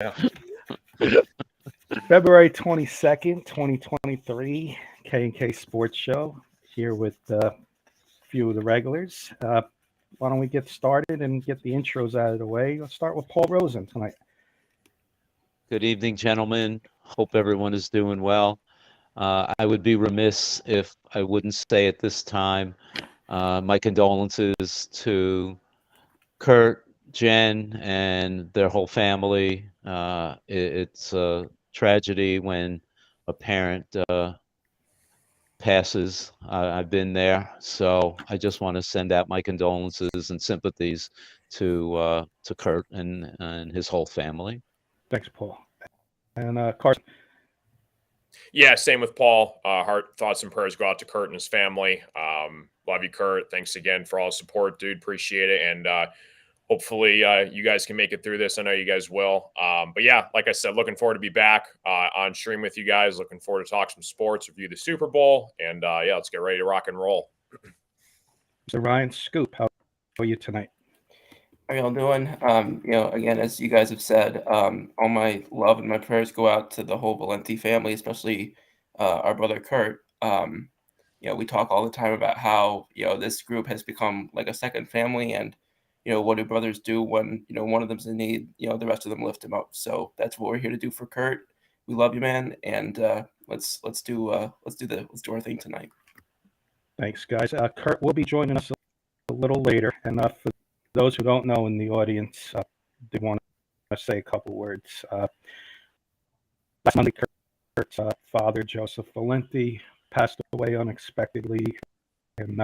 Yeah. February 22nd, 2023, K&K Sports Show, here with a few of the regulars. Why don't we get started and get the intros out of the way? Let's start with Paul Rosen tonight. Good evening, gentlemen. Hope everyone is doing well. I would be remiss if I wouldn't say at this time my condolences to Kurt, Jen, and their whole family. It's a tragedy when a parent passes. I've been there, so I just want to send out my condolences and sympathies to Kurt and his whole family. Thanks, Paul. And Carson. Yeah, same with Paul. Heart thoughts and prayers go out to Kurt and his family. Love you, Kurt. Thanks again for all the support, dude. Appreciate it. And hopefully you guys can make it through this. I know you guys will. But yeah, like I said, looking forward to be back on stream with you guys. Looking forward to talk some sports, review the Super Bowl. And yeah, let's get ready to rock and roll. So Ryan Scoop, how are you tonight? How y'all doing? Again, as you guys have said, all my love and my prayers go out to the whole Valenti family, especially our brother Kurt. We talk all the time about how, this group has become like a second family, and, what do brothers do when, one of them's in need, the rest of them lift him up. So that's what we're here to do for Kurt. We love you, man. And let's do our thing tonight. Thanks, guys. Kurt will be joining us a little later, and for those who don't know in the audience, they want to say a couple words. Last Monday, Kurt's father, Joseph Valenti, passed away unexpectedly, and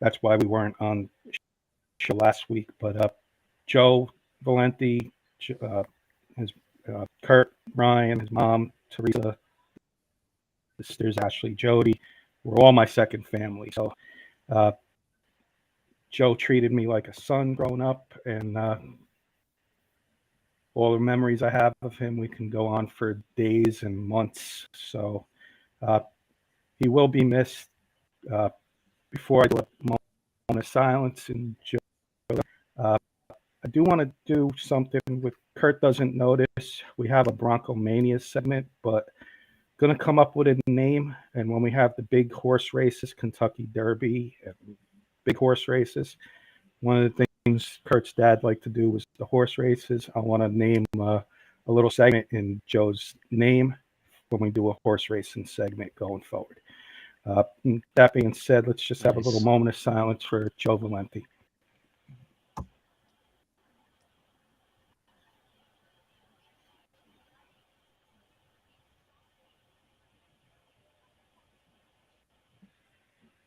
that's why we weren't on the show last week. But Joe Valenti, Kurt, Ryan, his mom, Teresa, sisters Ashley, Jody, were all my second family. So Joe treated me like a son growing up, and all the memories I have of him, we can go on for days and months. So he will be missed. Before I do a moment of silence, and Joe, I do want to do something with Kurt doesn't notice. We have a Bronco Mania segment, but going to come up with a name. And when we have the big horse races, Kentucky Derby, and big horse races, one of the things Kurt's dad liked to do was the horse races. I want to name a little segment in Joe's name when we do a horse racing segment going forward. That being said, let's just have a little moment of silence for Joe Valenti.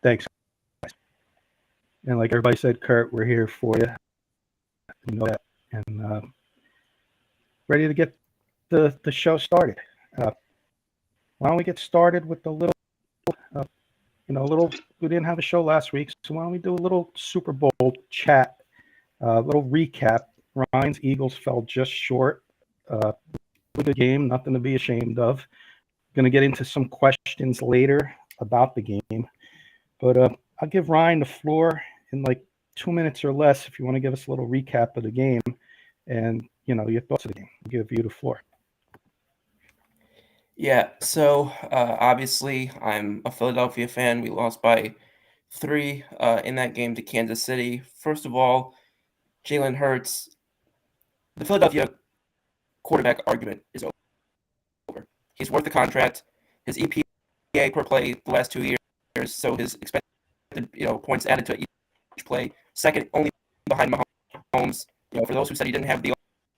Thanks. And like everybody said, Kurt, we're here for you. You know that. And ready to get the show started. Why don't we get started with a little, we didn't have a show last week, so why don't we do a little Super Bowl chat, a little recap. Ryan's Eagles fell just short. With the game, nothing to be ashamed of. Going to get into some questions later about the game. But I'll give Ryan the floor in like 2 minutes or less if you want to give us a little recap of the game and, your thoughts of the game. I'll give you the floor. Yeah, so obviously I'm a Philadelphia fan. We lost by 3 in that game to Kansas City. First of all, Jalen Hurts, the Philadelphia quarterback argument is over. He's worth the contract. His EPA per play the last 2 years, so his expected points added to each play, second only behind Mahomes. For those who said he didn't have the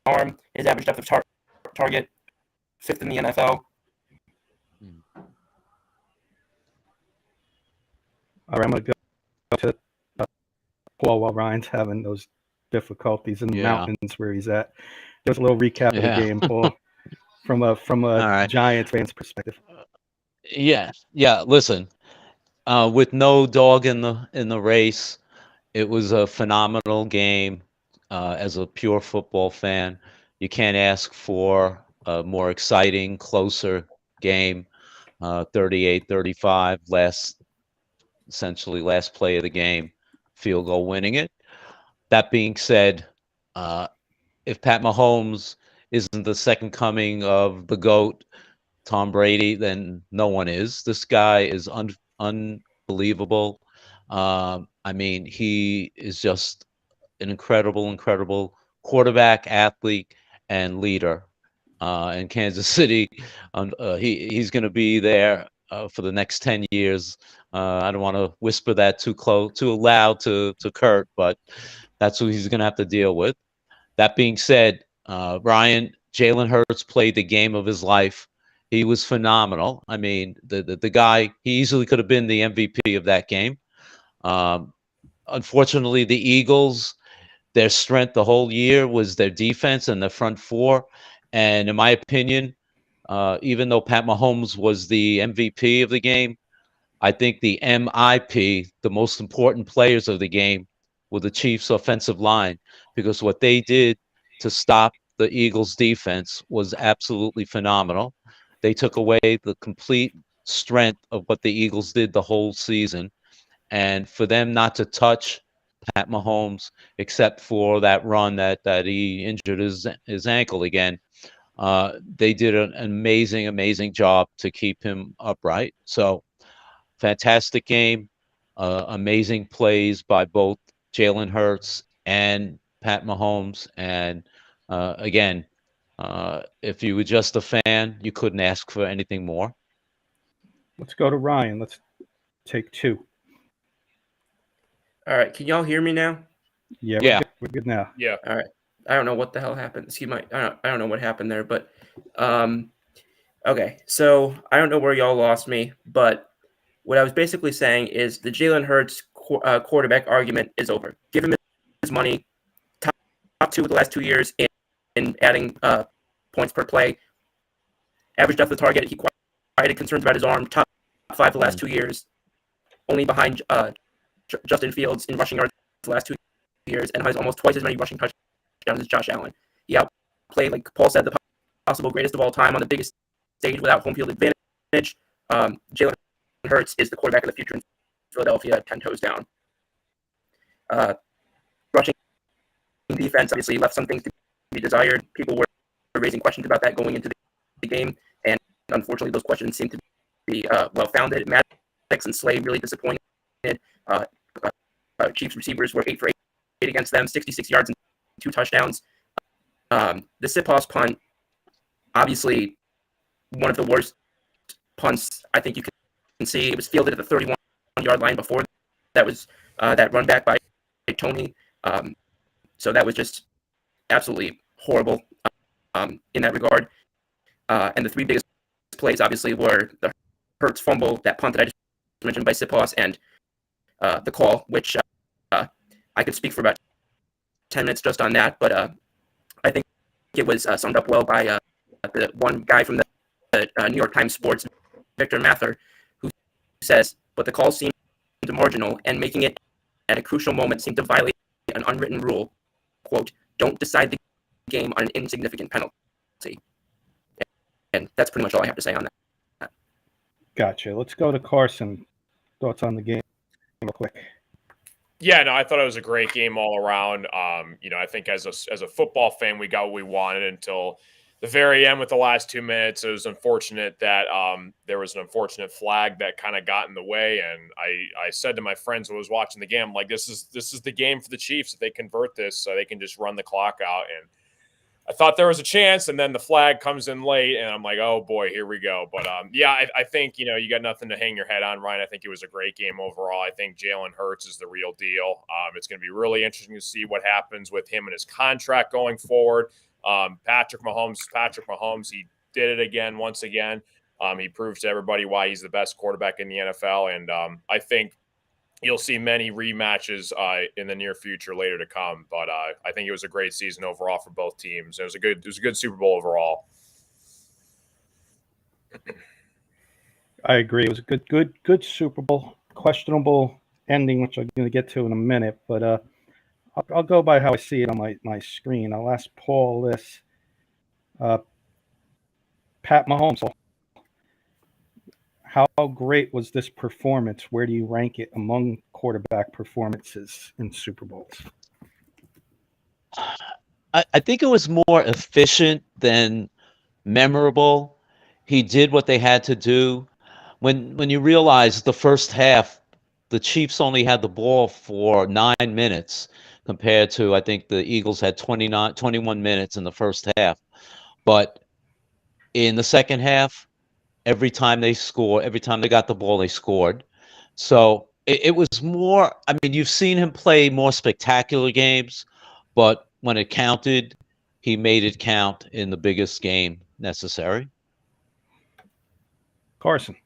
arm, his average depth of target, 5th in the NFL. All right, I'm going to go to Paul while Ryan's having those difficulties in the mountains where he's at. There's a little recap of the game, Paul, from a Giants fan's perspective. Yeah. Listen, with no dog in the race, it was a phenomenal game. As a pure football fan, you can't ask for a more exciting, closer game. 38-35, last play of the game, field goal winning it. That being said, if Pat Mahomes isn't the second coming of the GOAT, Tom Brady, then no one is. This guy is unbelievable. I mean, he is just an incredible quarterback, athlete, and leader. In Kansas City, he's going to be there for the next 10 years. I don't want to whisper that too loud to Kurt, but that's what he's going to have to deal with. That being said, Ryan, Jalen Hurts played the game of his life. He was phenomenal. I mean, the guy, he easily could have been the MVP of that game. Unfortunately, the Eagles, their strength the whole year was their defense and the front four. And in my opinion, even though Pat Mahomes was the MVP of the game, I think the MIP, the most important players of the game, were the Chiefs' offensive line, because what they did to stop the Eagles' defense was absolutely phenomenal. They took away the complete strength of what the Eagles did the whole season. And for them not to touch Pat Mahomes, except for that run that he injured his ankle again, they did an amazing job to keep him upright. So fantastic game, amazing plays by both Jalen Hurts and Pat Mahomes. And again, if you were just a fan, you couldn't ask for anything more. Let's go to Ryan. Let's take two. All right, can y'all hear me now? Yeah. We're good now. Yeah. All right. I don't know what the hell happened. I don't know what happened there, but okay. So I don't know where y'all lost me, but what I was basically saying is the Jalen Hurts quarterback argument is over. Give him his money. Top two of the last 2 years in adding points per play. Average depth of target. He quieted concerns about his arm. Top 5 the last 2 years. Only behind Justin Fields in rushing yards the last 2 years, and has almost twice as many rushing touchdowns as Josh Allen. He outplayed, like Paul said, the possible greatest of all time on the biggest stage without home field advantage. Jalen Hurts is the quarterback of the future in Philadelphia, 10 toes down. Rushing defense obviously left some things to be desired. People were raising questions about that going into the game, and unfortunately those questions seem to be well-founded. Maddox and Slay really disappointed. Chiefs receivers were 8 for 8 against them, 66 yards and 2 touchdowns. The Sipos punt, obviously one of the worst punts I think you can see. It was fielded at the 31-yard line before that was that run back by Tony. So that was just absolutely horrible in that regard. And the 3 biggest plays obviously were the Hurts fumble, that punt that I just mentioned by Sipos, and the call, which I could speak for about 10 minutes just on that, but I think it was summed up well by the one guy from the New York Times Sports, Victor Mather, who says, but the call seemed marginal, and making it at a crucial moment seemed to violate an unwritten rule. Quote, don't decide the game on an insignificant penalty. And that's pretty much all I have to say on that. Gotcha. Let's go to Carson. Thoughts on the game real quick. Yeah, no, I thought it was a great game all around. I think as a football fan, we got what we wanted until the very end with the last 2 minutes. It was unfortunate that there was an unfortunate flag that kind of got in the way. And I said to my friends who was watching the game, like, this is the game for the Chiefs. If they convert this, so they can just run the clock out. And I thought there was a chance, and then the flag comes in late, and I'm like, oh boy, here we go. But I think you got nothing to hang your head on, Ryan. I think it was a great game overall. I think Jalen Hurts is the real deal. It's going to be really interesting to see what happens with him and his contract going forward. Patrick Mahomes, he did it again, once again. He proves to everybody why he's the best quarterback in the NFL, and I think you'll see many rematches in the near future later to come. But I think it was a great season overall for both teams. It was a good Super Bowl overall. I agree. It was a good Super Bowl. Questionable ending, which I'm going to get to in a minute. But I'll go by how I see it on my screen. I'll ask Paul this. Pat Mahomes, how great was this performance? Where do you rank it among quarterback performances in Super Bowls? I think it was more efficient than memorable. He did what they had to do. When you realize the first half, the Chiefs only had the ball for 9 minutes compared to, I think the Eagles had 21 minutes in the first half. But in the second half, every time they got the ball, they scored. So it was more, I mean, you've seen him play more spectacular games, but when it counted, he made it count in the biggest game necessary. Carson.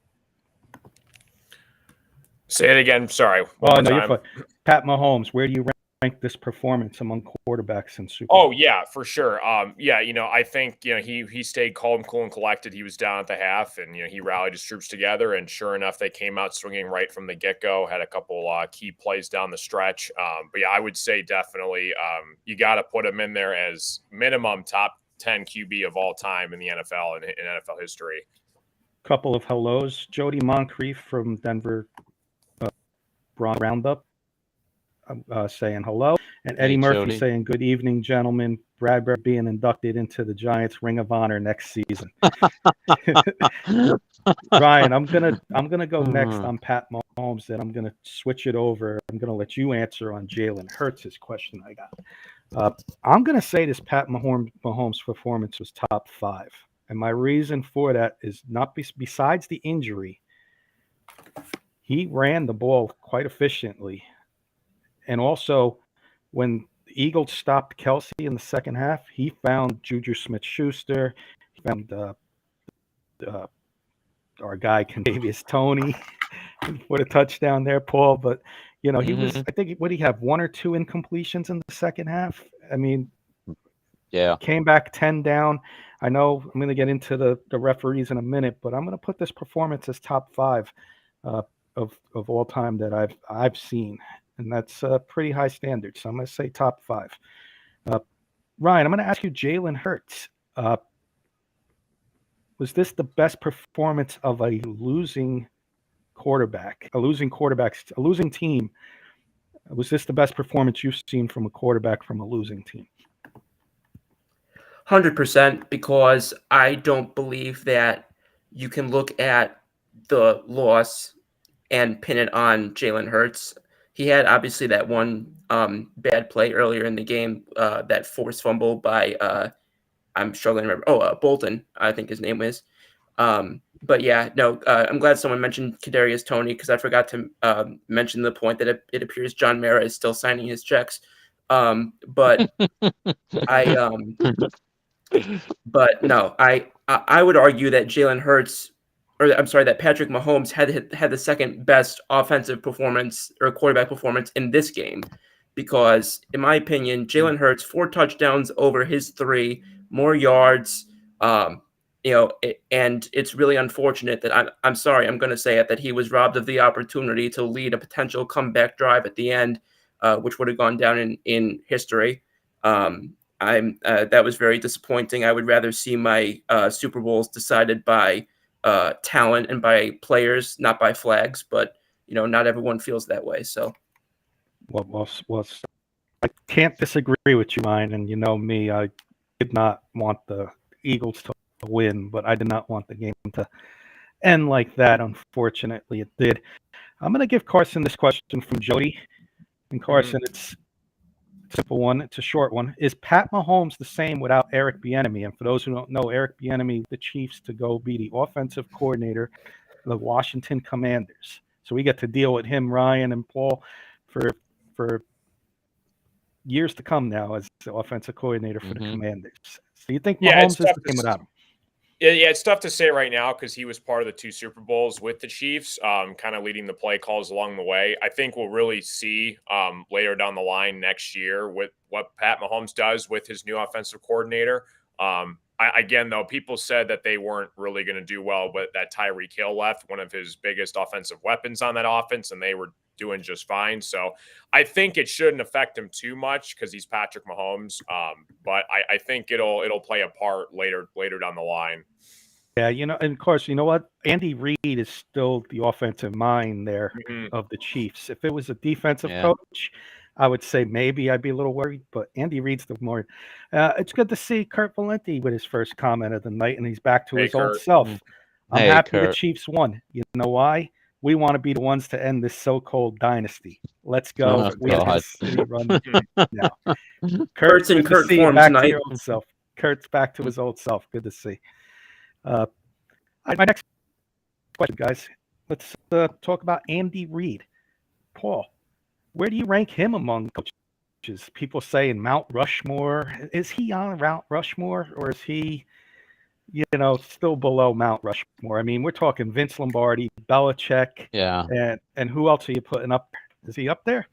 Say it again. Sorry. Oh, One no, more you're time. fine. Pat Mahomes, where do you rank this performance among quarterbacks in Super Oh Bowl? yeah, for sure. Yeah, I think he stayed calm, cool, and collected. He was down at the half, and he rallied his troops together. And sure enough, they came out swinging right from the get go. Had a couple key plays down the stretch. But yeah, I would say definitely you got to put him in there as minimum top 10 QB of all time in the NFL and in NFL history. Couple of hellos. Jody Moncrief from Denver Roundup saying hello. And Eddie Hey, Murphy Jody. saying, good evening, gentlemen. Bradbury being inducted into the Giants Ring of Honor next season. Ryan, I'm gonna go next on Pat Mahomes, and I'm gonna switch it over. I'm gonna let you answer on Jalen Hurts' question I got. I'm gonna say this Pat Mahomes performance was top 5. And my reason for that is not besides the injury, he ran the ball quite efficiently. And also, when the Eagles stopped Kelsey in the second half, he found Juju Smith-Schuster. He found our guy, Kadarius Toney, for a touchdown there, Paul. But, he was, I think, what did he have, 1 or 2 incompletions in the second half? I mean, Yeah. Came back 10 down. I know I'm going to get into the referees in a minute, but I'm going to put this performance as top 5 of all time that I've seen, and that's a pretty high standard. So I'm going to say top 5. Ryan, I'm going to ask you, Jalen Hurts. Was this the best performance of a losing team? Was this the best performance you've seen from a quarterback from a losing team? 100%, because I don't believe that you can look at the loss and pin it on Jalen Hurts. He had obviously that one bad play earlier in the game, that forced fumble by I'm struggling to remember. Bolton, I think his name is. But yeah, no, I'm glad someone mentioned Kadarius Toney, because I forgot to mention the point that it appears John Mara is still signing his checks. But but no, I would argue that Jalen Hurts, or I'm sorry, that Patrick Mahomes had the second best offensive performance or quarterback performance in this game, because in my opinion, Jalen Hurts 4 touchdowns over his 3, more yards. And it's really unfortunate that I'm sorry, I'm going to say it, that he was robbed of the opportunity to lead a potential comeback drive at the end, which would have gone down in history. That was very disappointing. I would rather see my Super Bowls decided by talent and by players, not by flags. But not everyone feels that way. So, well, I can't disagree with you, Ryan. And you know me, I did not want the Eagles to win, but I did not want the game to end like that. Unfortunately, it did. I'm going to give Carson this question from Jody. And Carson, It's a simple one. It's a short one. Is Pat Mahomes the same without Eric Bieniemy? And for those who don't know, Eric Bieniemy, the Chiefs, to go be the offensive coordinator of the Washington Commanders. So we get to deal with him, Ryan and Paul, for years to come now as the offensive coordinator for the Commanders. So you think Mahomes is the same without him? Yeah, it's tough to say right now because he was part of the 2 Super Bowls with the Chiefs, kind of leading the play calls along the way. I think we'll really see later down the line next year with what Pat Mahomes does with his new offensive coordinator. Again, though, people said that they weren't really going to do well, but that Tyreek Hill left, one of his biggest offensive weapons on that offense, and they were doing just fine. So I think it shouldn't affect him too much because he's Patrick Mahomes. But I think it'll play a part later down the line. Yeah, and of course, you know what? Andy Reid is still the offensive mind there of the Chiefs. If it was a defensive coach, I would say maybe I'd be a little worried, but Andy Reid's the more. It's good to see Kurt Valenti with his first comment of the night, and he's back to Hey, his old Kurt. self. I'm Hey, happy the Kurt. Chiefs won. You know why? We want to be the ones to end this so-called dynasty. Let's go. Oh, We have God. the city run now. Kurt, Kurt's in good to Kurt see you form back tonight. to your old self. Kurt's back to his old self. Good to see. My next question, guys. Let's talk about Andy Reid. Paul, where do you rank him among coaches? People say in Mount Rushmore. Is he on Mount Rushmore, or is he, still below Mount Rushmore? I mean, we're talking Vince Lombardi, Belichick, Yeah. and who else are you putting up? Is he up there?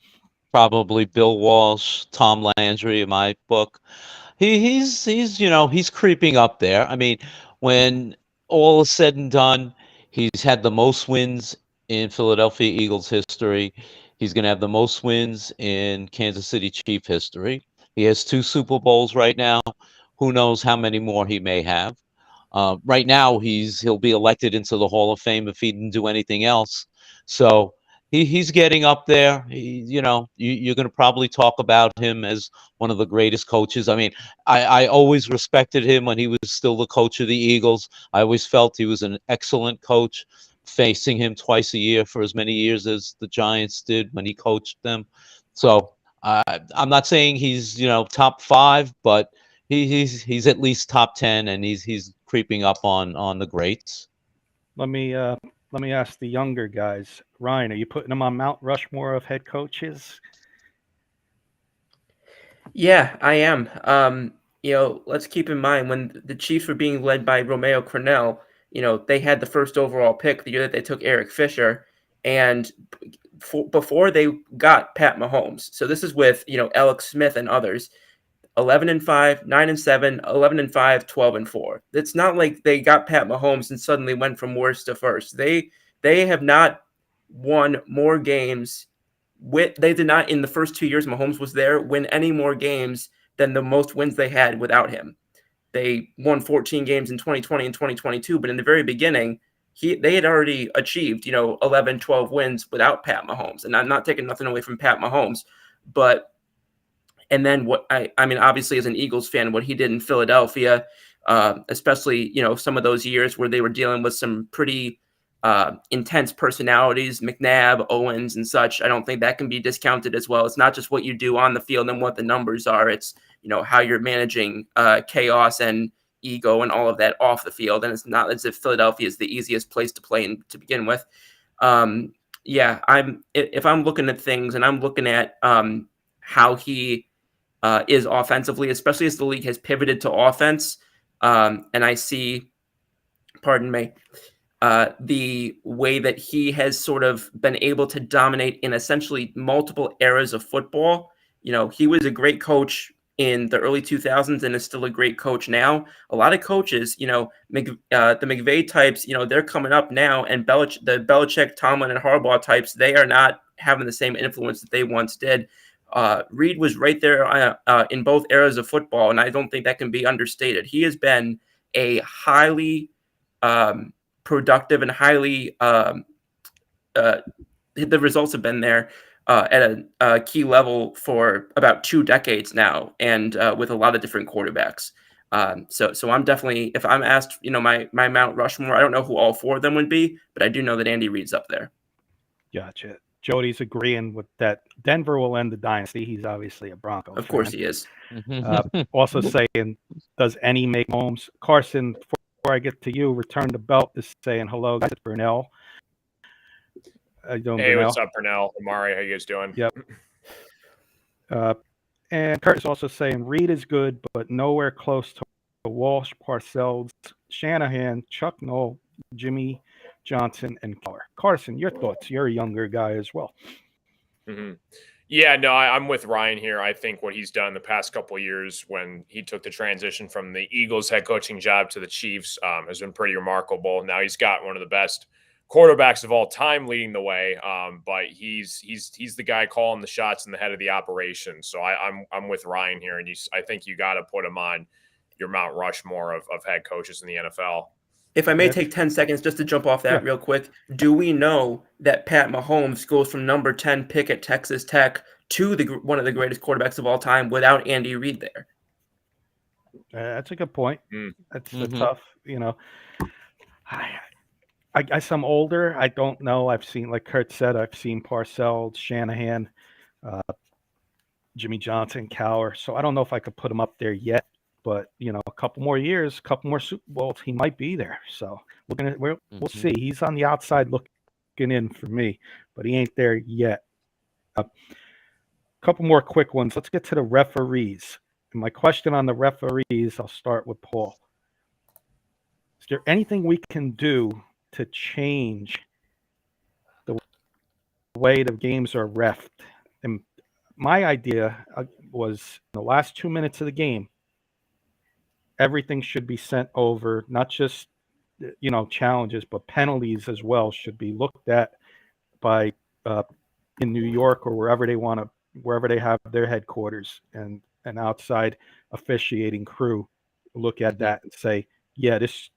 Probably Bill Walsh, Tom Landry in my book. He's creeping up there. I mean, when all is said and done, he's had the most wins in Philadelphia Eagles history. He's going to have the most wins in Kansas City Chief history. He has 2 Super Bowls right now. Who knows how many more he may have? Right now, he'll be elected into the Hall of Fame if he didn't do anything else. So he's getting up there. You're going to probably talk about him as one of the greatest coaches. I mean, I always respected him when he was still the coach of the Eagles. I always felt he was an excellent coach, facing him twice a year for as many years as the Giants did when he coached them. So I'm not saying he's top 5, but he's at least top 10, and he's creeping up on the greats. Let me ask the younger guys. Ryan, are you putting him on Mount Rushmore of head coaches? Yeah, I am. Let's keep in mind when the Chiefs were being led by Romeo Crennel, they had the first overall pick the year that they took Eric Fisher, and before they got Pat Mahomes. So this is with, Alex Smith and others. 11-5, 9-7, 11-5, 12-4. It's not like they got Pat Mahomes and suddenly went from worst to first. They have not won more games. They did not, in the first 2 years Mahomes was there, win any more games than the most wins they had without him. They won 14 games in 2020 and 2022, but in the very beginning, they had already achieved, 11, 12 wins without Pat Mahomes. And I'm not taking nothing away from Pat Mahomes, but and then what I mean, obviously, as an Eagles fan, what he did in Philadelphia, especially, some of those years where they were dealing with some pretty intense personalities, McNabb, Owens, and such. I don't think that can be discounted as well. It's not just what you do on the field and what the numbers are. It's, how you're managing chaos and ego and all of that off the field. And it's not as if Philadelphia is the easiest place to play in to begin with. If I'm looking at things and I'm looking at how he is offensively, especially as the league has pivoted to offense. And I see, the way that he has sort of been able to dominate in essentially multiple eras of football. He was a great coach in the early 2000s and is still a great coach now. A lot of coaches, the McVay types, they're coming up now, and the Belichick, Tomlin, and Harbaugh types, they are not having the same influence that they once did. Reid was right there in both eras of football, and I don't think that can be understated. He has been a highly productive and highly the results have been there at a key level for about 2 decades now, and with a lot of different quarterbacks. So I'm definitely, if I'm asked, my Mount Rushmore, I don't know who all 4 of them would be, but I do know that Andy Reid's up there. Gotcha. Jody's agreeing with that. Denver will end the dynasty. He's obviously a Broncos Of course fan. he is. Also saying, does any make Mahomes? Carson, before I get to you, return the belt is saying hello, guys. Burnell. How you doing, Hey, Burnell? what's up, Pernell? Amari, how you guys doing? Yep. And Kurt is also saying Reid is good, but nowhere close to Walsh, Parcells, Shanahan, Chuck Noll, Jimmy Johnson, and Keller. Carson, your thoughts? You're a younger guy as well. Mm-hmm. Yeah, no, I'm with Ryan here. I think what he's done the past couple of years when he took the transition from the Eagles head coaching job to the Chiefs has been pretty remarkable. Now he's got one of the best quarterbacks of all time leading the way, but he's the guy calling the shots and the head of the operation. So I'm with Ryan here, and I think you got to put him on your Mount Rushmore of head coaches in the NFL. If I may take 10 seconds just to jump off that real quick, do we know that Pat Mahomes goes from number 10 pick at Texas Tech to one of the greatest quarterbacks of all time without Andy Reid there. That's a good point. That's tough. I guess I'm older. I don't know. I've seen, like Kurt said, I've seen Parcells, Shanahan, Jimmy Johnson, Cowher. So I don't know if I could put him up there yet. But a couple more years, a couple more Super Bowls, he might be there. So we'll see. He's on the outside looking in for me, but he ain't there yet. A couple more quick ones. Let's get to the referees. And my question on the referees, I'll start with Paul. Is there anything we can do to change the way the games are reffed? And my idea was the last 2 minutes of the game, everything should be sent over, not just challenges, but penalties as well should be looked at by in New York or wherever they have their headquarters, and an outside officiating crew look at that and say, yeah, this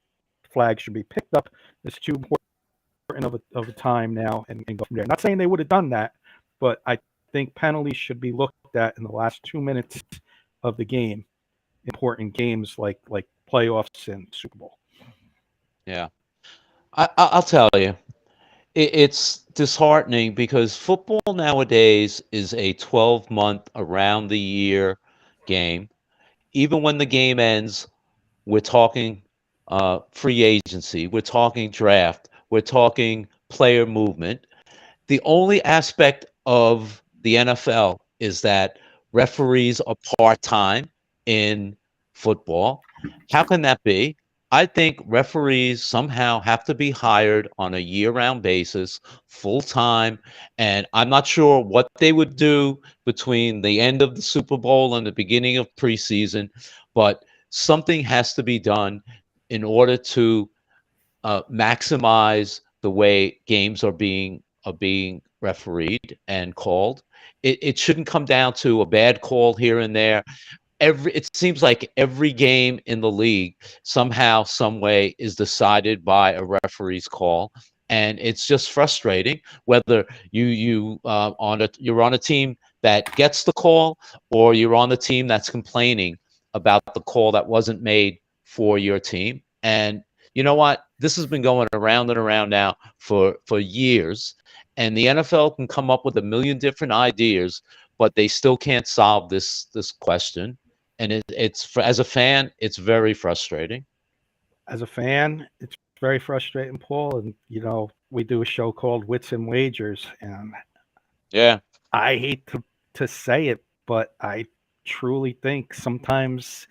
flag should be picked up. It's too important of a time now, and go from there. Not saying they would have done that, but I think penalties should be looked at in the last 2 minutes of the game. Important games like playoffs and Super Bowl. Yeah, I'll tell you, it's disheartening because football nowadays is a 12-month around the year game. Even when the game ends, we're talking free agency, we're talking draft, we're talking player movement. The only aspect of the NFL is that referees are part-time in football. How can that be? I think referees somehow have to be hired on a year-round basis, full-time, and I'm not sure what they would do between the end of the Super Bowl and the beginning of preseason, but something has to be done in order to maximize the way games are being refereed and called. It shouldn't come down to a bad call here and there. It seems like every game in the league somehow, some way is decided by a referee's call, and it's just frustrating. Whether you're on a team that gets the call, or you're on the team that's complaining about the call that wasn't made for your team. And you know what? This has been going around and around now for years, and the NFL can come up with a million different ideas, but they still can't solve this question. And as a fan, it's very frustrating. As a fan, it's very frustrating, Paul. And we do a show called Wits and Wagers, and yeah, I hate to say it, but I truly think sometimes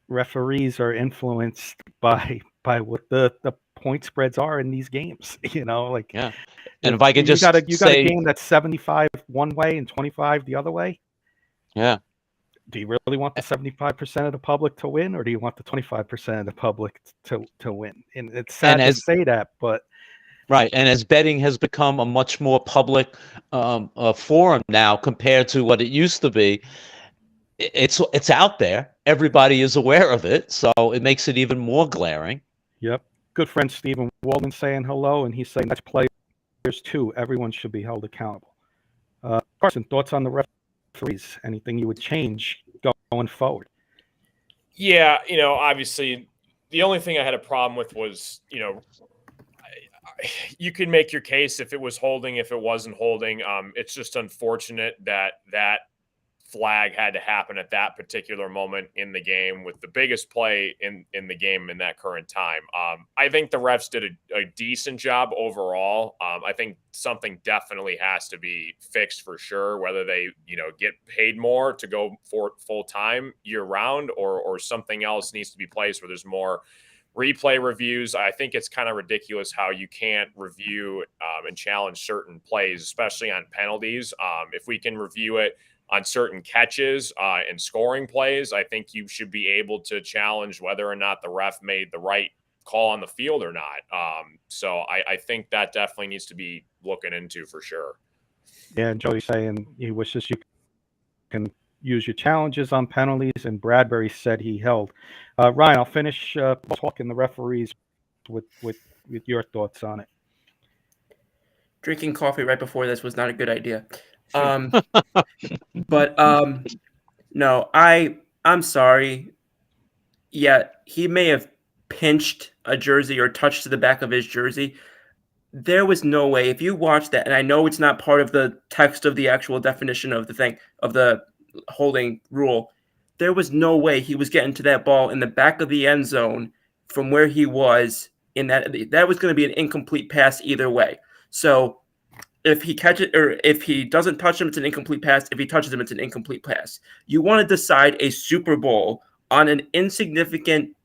referees are influenced by what the point spreads are in these games. Yeah. And if I could just got a game that's 75 one way and 25 the other way. Yeah. Do you really want the 75% of the public to win, or do you want the 25% of the public to win? And it's sad to say that, but right. And as betting has become a much more public forum now compared to what it used to be, it's out there. Everybody is aware of it, so it makes it even more glaring. Yep. Good friend Stephen Walden saying hello, and he's saying that's players too. Everyone should be held accountable. Carson, thoughts on the referees? Anything you would change going forward? Yeah, obviously, the only thing I had a problem with was, you could make your case if it was holding, if it wasn't holding. It's just unfortunate that flag had to happen at that particular moment in the game with the biggest play in the game in that current time. I think the refs did a decent job overall. I think something definitely has to be fixed for sure, whether they, get paid more to go for full time year round, or something else needs to be placed where there's more replay reviews. I think it's kind of ridiculous how you can't review and challenge certain plays, especially on penalties. If we can review it on certain catches and scoring plays, I think you should be able to challenge whether or not the ref made the right call on the field or not. So I think that definitely needs to be looking into for sure. Yeah, and Joey's saying he wishes you can use your challenges on penalties, and Bradbury said he held. Ryan, I'll finish talking the referees with your thoughts on it. Drinking coffee right before this was not a good idea. But no, I'm sorry. Yeah, he may have pinched a jersey or touched to the back of his jersey. There was no way. If you watch that, and I know it's not part of the text of the actual definition of the thing of the holding rule, there was no way he was getting to that ball in the back of the end zone from where he was in that was going to be an incomplete pass either way. So if he catches or if he doesn't touch him, it's an incomplete pass. If he touches him, it's an incomplete pass. You want to decide a Super Bowl on an insignificant,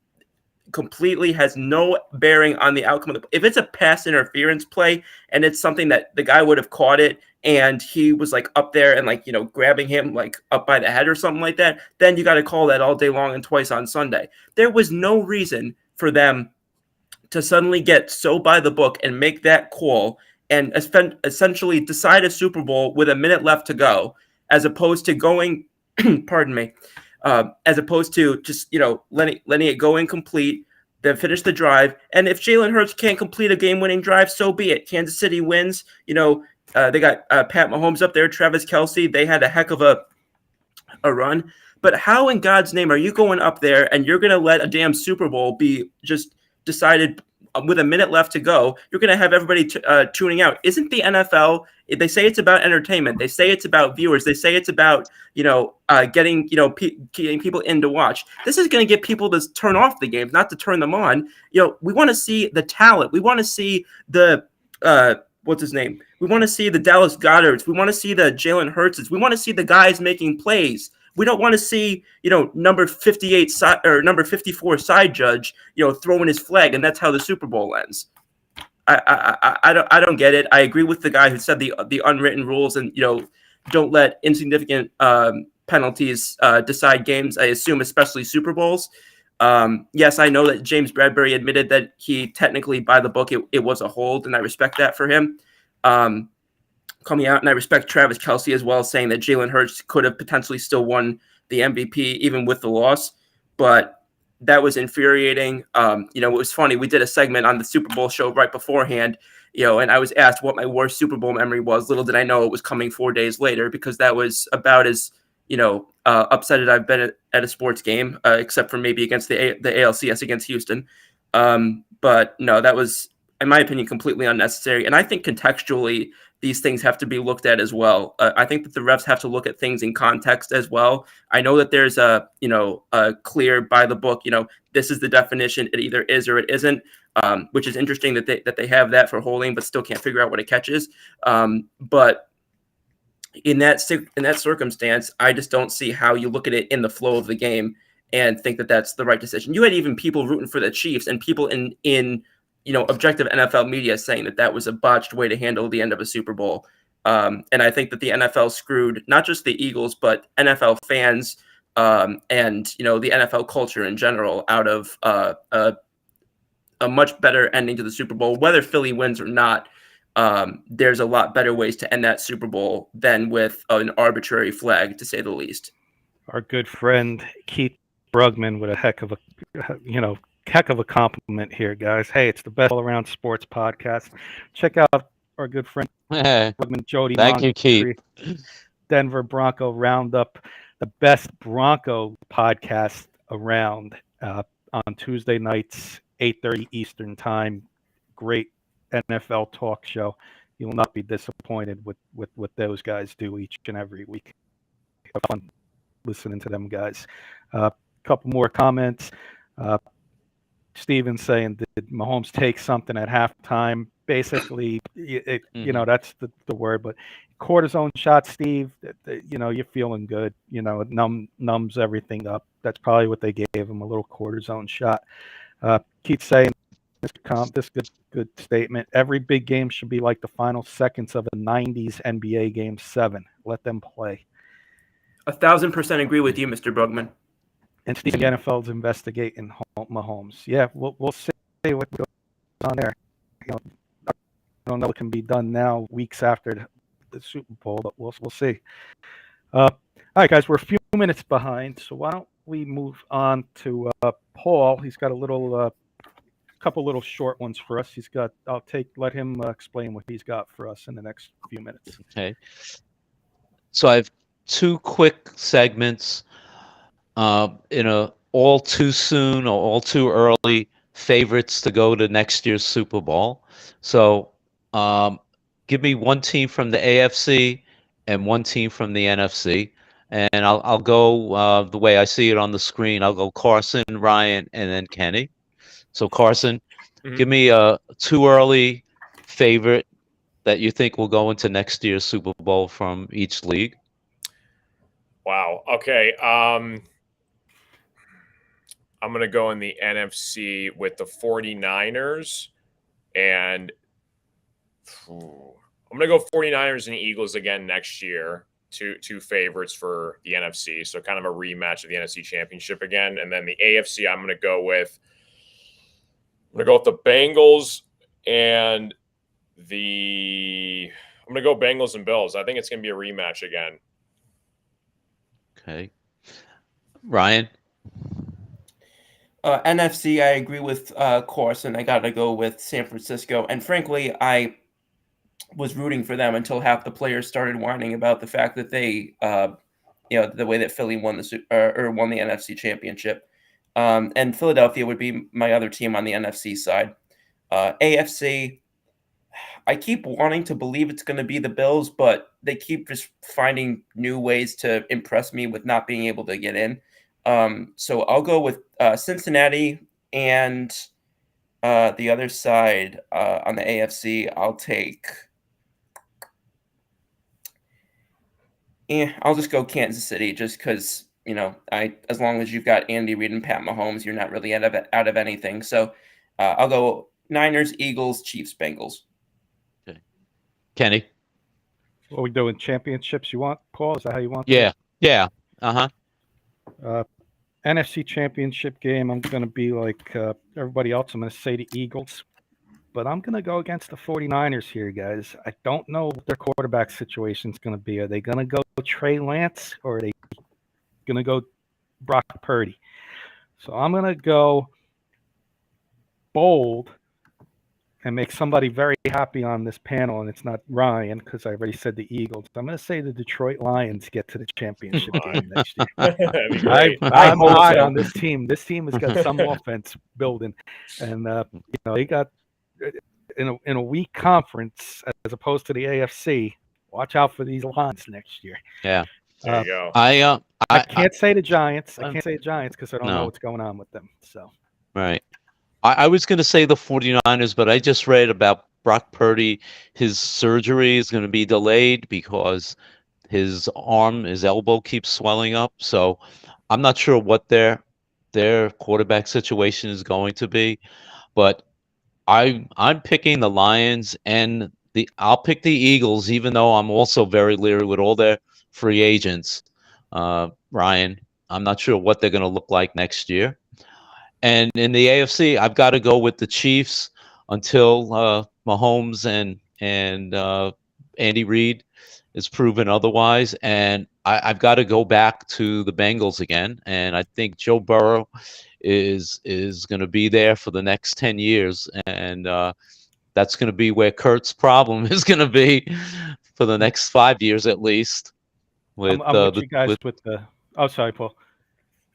completely has no bearing on the outcome of the. If it's a pass interference play and it's something that the guy would have caught it and he was like up there and like grabbing him like up by the head or something like that, then you got to call that all day long and twice on Sunday. There was no reason for them to suddenly get so by the book and make that call and essentially decide a Super Bowl with a minute left to go, as opposed to going, pardon me, as opposed to just letting it go incomplete, then finish the drive. And if Jalen Hurts can't complete a game-winning drive, so be it. Kansas City wins. They got Pat Mahomes up there, Travis Kelce. They had a heck of a run. But how in God's name are you going up there and you're going to let a damn Super Bowl be just decided with a minute left to go? You're going to have everybody tuning out. Isn't the NFL? They say it's about entertainment. They say it's about viewers. They say it's about getting getting people in to watch. This is going to get people to turn off the games, not to turn them on. We want to see the talent. We want to see the what's his name? We want to see the Dallas Goederts. We want to see the Jalen Hurtses. We want to see the guys making plays. We don't want to see, number 58 or number 54 side judge, throwing his flag, and that's how the Super Bowl ends. I don't get it. I agree with the guy who said the unwritten rules and don't let insignificant penalties decide games. I assume especially Super Bowls. Yes, I know that James Bradbury admitted that he technically by the book it was a hold, and I respect that for him. Coming out, and I respect Travis Kelce as well, saying that Jalen Hurts could have potentially still won the MVP even with the loss, but that was infuriating. It was funny. We did a segment on the Super Bowl show right beforehand, and I was asked what my worst Super Bowl memory was. Little did I know it was coming 4 days later, because that was about as upset as I've been at a sports game, except for maybe against the ALCS against Houston. But no, that was, in my opinion, completely unnecessary. And I think contextually, these things have to be looked at as well. I think that the refs have to look at things in context as well. I know that there's a clear by the book, this is the definition. It either is or it isn't, which is interesting that they have that for holding, but still can't figure out what a catch is. But in that circumstance, I just don't see how you look at it in the flow of the game and think that that's the right decision. You had even people rooting for the Chiefs and people in objective NFL media saying that was a botched way to handle the end of a Super Bowl. And I think that the NFL screwed not just the Eagles, but NFL fans and, the NFL culture in general out of a much better ending to the Super Bowl. Whether Philly wins or not, there's a lot better ways to end that Super Bowl than with an arbitrary flag, to say the least. Our good friend Keith Brugman with a heck of a compliment here, guys. Hey, it's the best all-around sports podcast. Check out our good friend Brugman, Jody. Thank you, Keith. Denver Bronco Roundup, the best Bronco podcast around on Tuesday nights, 8:30 Eastern time. Great NFL talk show. You will not be disappointed with what those guys do each and every week. Have fun listening to them guys. Couple more comments. Steven saying, did Mahomes take something at halftime? Basically, that's the word. But cortisone shot, Steve, you're feeling good. It numbs everything up. That's probably what they gave him, a little cortisone shot. Keith saying, this good statement. Every big game should be like the final seconds of a 90s NBA Game 7. Let them play. 1,000% agree with you, Mr. Brugman. And Steve, the NFL's investigating Mahomes. Yeah, we'll see what goes on there. I don't know what can be done now, weeks after the Super Bowl, but we'll see. All right, guys, we're a few minutes behind, so why don't we move on to Paul? He's got a couple little short ones for us. Let him explain what he's got for us in the next few minutes. Okay. So I have two quick segments in a all too soon or all too early favorites to go to next year's Super Bowl. So um, give me one team from the AFC and one team from the NFC. And I'll go the way I see it on the screen. I'll go Carson, Ryan, and then Kenny. So Carson, Mhm. give me a too early favorite that you think will go into next year's Super Bowl from each league. Wow. Okay. I'm going to go in the NFC with the 49ers. And I'm going to go 49ers and Eagles again next year. Two favorites for the NFC. So kind of a rematch of the NFC Championship again. And then the AFC, I'm going to go with the Bengals and I'm going to go Bengals and Bills. I think it's going to be a rematch again. Okay. Ryan? NFC, I agree with Carson. I got to go with San Francisco. And frankly, I was rooting for them until half the players started whining about the fact that they, the way that Philly won won the NFC Championship. And Philadelphia would be my other team on the NFC side. AFC, I keep wanting to believe it's going to be the Bills, but they keep just finding new ways to impress me with not being able to get in. So I'll go with Cincinnati, and the other side on the AFC, I'll take. I'll just go Kansas City, just because as long as you've got Andy Reid and Pat Mahomes, you're not really out of anything. So I'll go Niners, Eagles, Chiefs, Bengals. Okay. Kenny? What are we doing? Championships you want, Paul? Is that how you want Yeah. Yeah. Uh-huh. NFC Championship game, I'm going to be like everybody else. I'm going to say the Eagles. But I'm going to go against the 49ers here, guys. I don't know what their quarterback situation is going to be. Are they going to go Trey Lance or are they going to go Brock Purdy? So I'm going to go bold and make somebody very happy on this panel, and it's not Ryan because I already said the Eagles. I'm going to say the Detroit Lions get to the championship game next year. That'd be great. I'm hope high so. on this team. This team has got some offense building, and they got in a weak conference as opposed to the AFC. Watch out for these Lions next year. Yeah. There you go. I can't say the Giants. I can't say the Giants because I don't know No. what's going on with them. So Right. I was going to say the 49ers, but I just read about Brock Purdy. His surgery is going to be delayed because his elbow keeps swelling up. So I'm not sure what their quarterback situation is going to be, but I'm picking the Lions and I'll pick the Eagles, even though I'm also very leery with all their free agents. Ryan, I'm not sure what they're going to look like next year. And in the AFC, I've got to go with the Chiefs until Mahomes and Andy Reid is proven otherwise. And I've got to go back to the Bengals again. And I think Joe Burrow is going to be there for the next 10 years. And that's going to be where Kurt's problem is going to be for the next 5 years at least. I'm with you guys with the. Oh, sorry, Paul.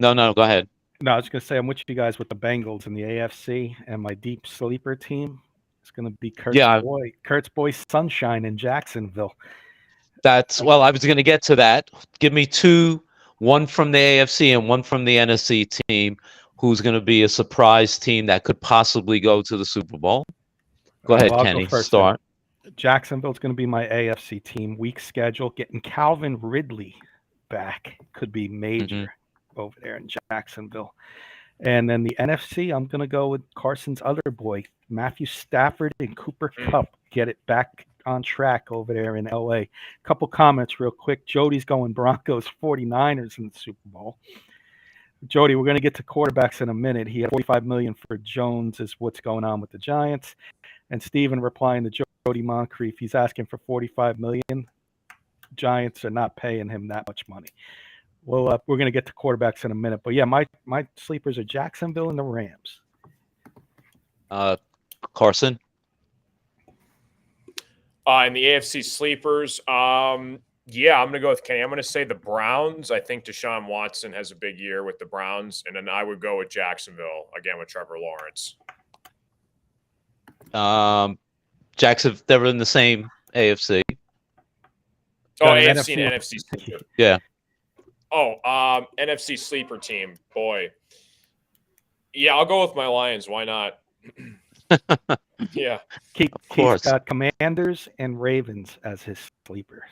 No, go ahead. No, I was going to say I'm with you guys with the Bengals in the AFC, and my deep sleeper team is going to be Kurt's boy Sunshine in Jacksonville. I was going to get to that. Give me two, one from the AFC and one from the NFC team, who's going to be a surprise team that could possibly go to the Super Bowl. Go ahead, I'll Kenny. go first. Start. Jacksonville's going to be my AFC team. Weak schedule. Getting Calvin Ridley back could be major over there in Jacksonville. And then the NFC, I'm going to go with Carson's other boy, Matthew Stafford and Cooper Kupp. Get it back on track over there in LA. Couple comments real quick. Jody's going Broncos 49ers in the Super Bowl. Jody, we're going to get to quarterbacks in a minute. He had $45 million for Jones is what's going on with the Giants. And Steven replying to Jody Moncrief, he's asking for $45 million. Giants are not paying him that much money. Well, we're going to get to quarterbacks in a minute. But, yeah, my sleepers are Jacksonville and the Rams. Carson? In the AFC sleepers, I'm Yeah, I'm going to go with Kenny. I'm going to say the Browns. I think Deshaun Watson has a big year with the Browns. And then I would go with Jacksonville, again, with Trevor Lawrence. Jackson, they were in the same AFC. Oh, Got an AFC and NFC sleeper. Yeah. Oh, NFC sleeper team. Boy. Yeah, I'll go with my Lions. Why not? Yeah. Keith's course. got Commanders and Ravens as his sleepers.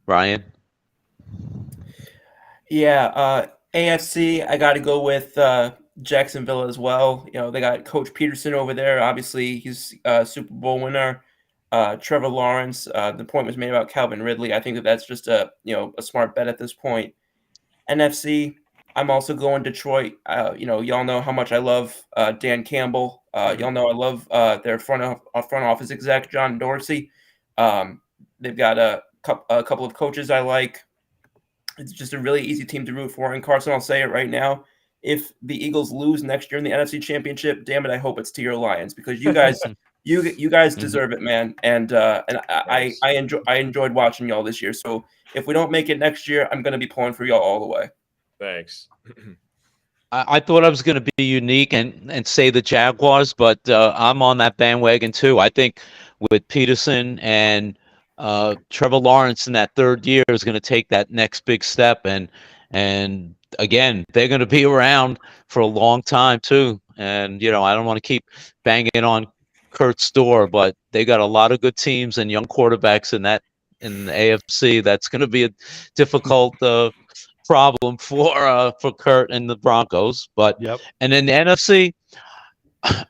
Ryan? Yeah, AFC, I got to go with Jacksonville as well. You know, they got Coach Peterson over there. Obviously, he's a Super Bowl winner. Trevor Lawrence. The point was made about Calvin Ridley. I think that's just a smart bet at this point. NFC, I'm also going Detroit. Y'all know how much I love Dan Campbell. Y'all know I love their front office exec John Dorsey. They've got a couple of coaches I like. It's just a really easy team to root for. And Carson, I'll say it right now: if the Eagles lose next year in the NFC Championship, damn it, I hope it's to your Lions, because you guys, you guys deserve it, man. And Nice. I enjoyed watching y'all this year. So if we don't make it next year, I'm going to be pulling for y'all all the way. Thanks. I thought I was going to be unique and say the Jaguars, but I'm on that bandwagon too. I think with Peterson and Trevor Lawrence in that third year is going to take that next big step, and again, they're going to be around for a long time too. And I don't want to keep banging on Kurt's door, but they got a lot of good teams and young quarterbacks in the AFC. That's going to be a difficult problem for Kurt and the Broncos. But and then the NFC,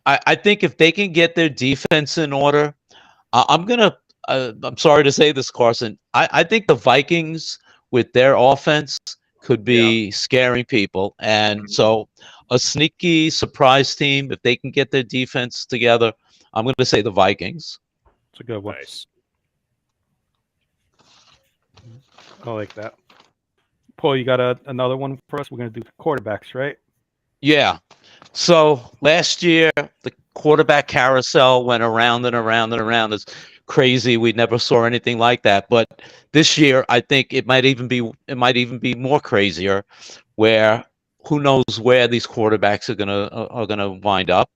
I think if they can get their defense in order, I'm sorry to say this, Carson. I think the Vikings with their offense could be scaring people, and so a sneaky surprise team, if they can get their defense together, I'm going to say the Vikings. It's a good one. Nice. I like that. Paul, you got another one for us? We're going to do quarterbacks, right? Yeah. So last year, the quarterback carousel went around and around and around. It's crazy. We never saw anything like that. But this year, I think it might even be more crazier, where who knows where these quarterbacks are gonna wind up.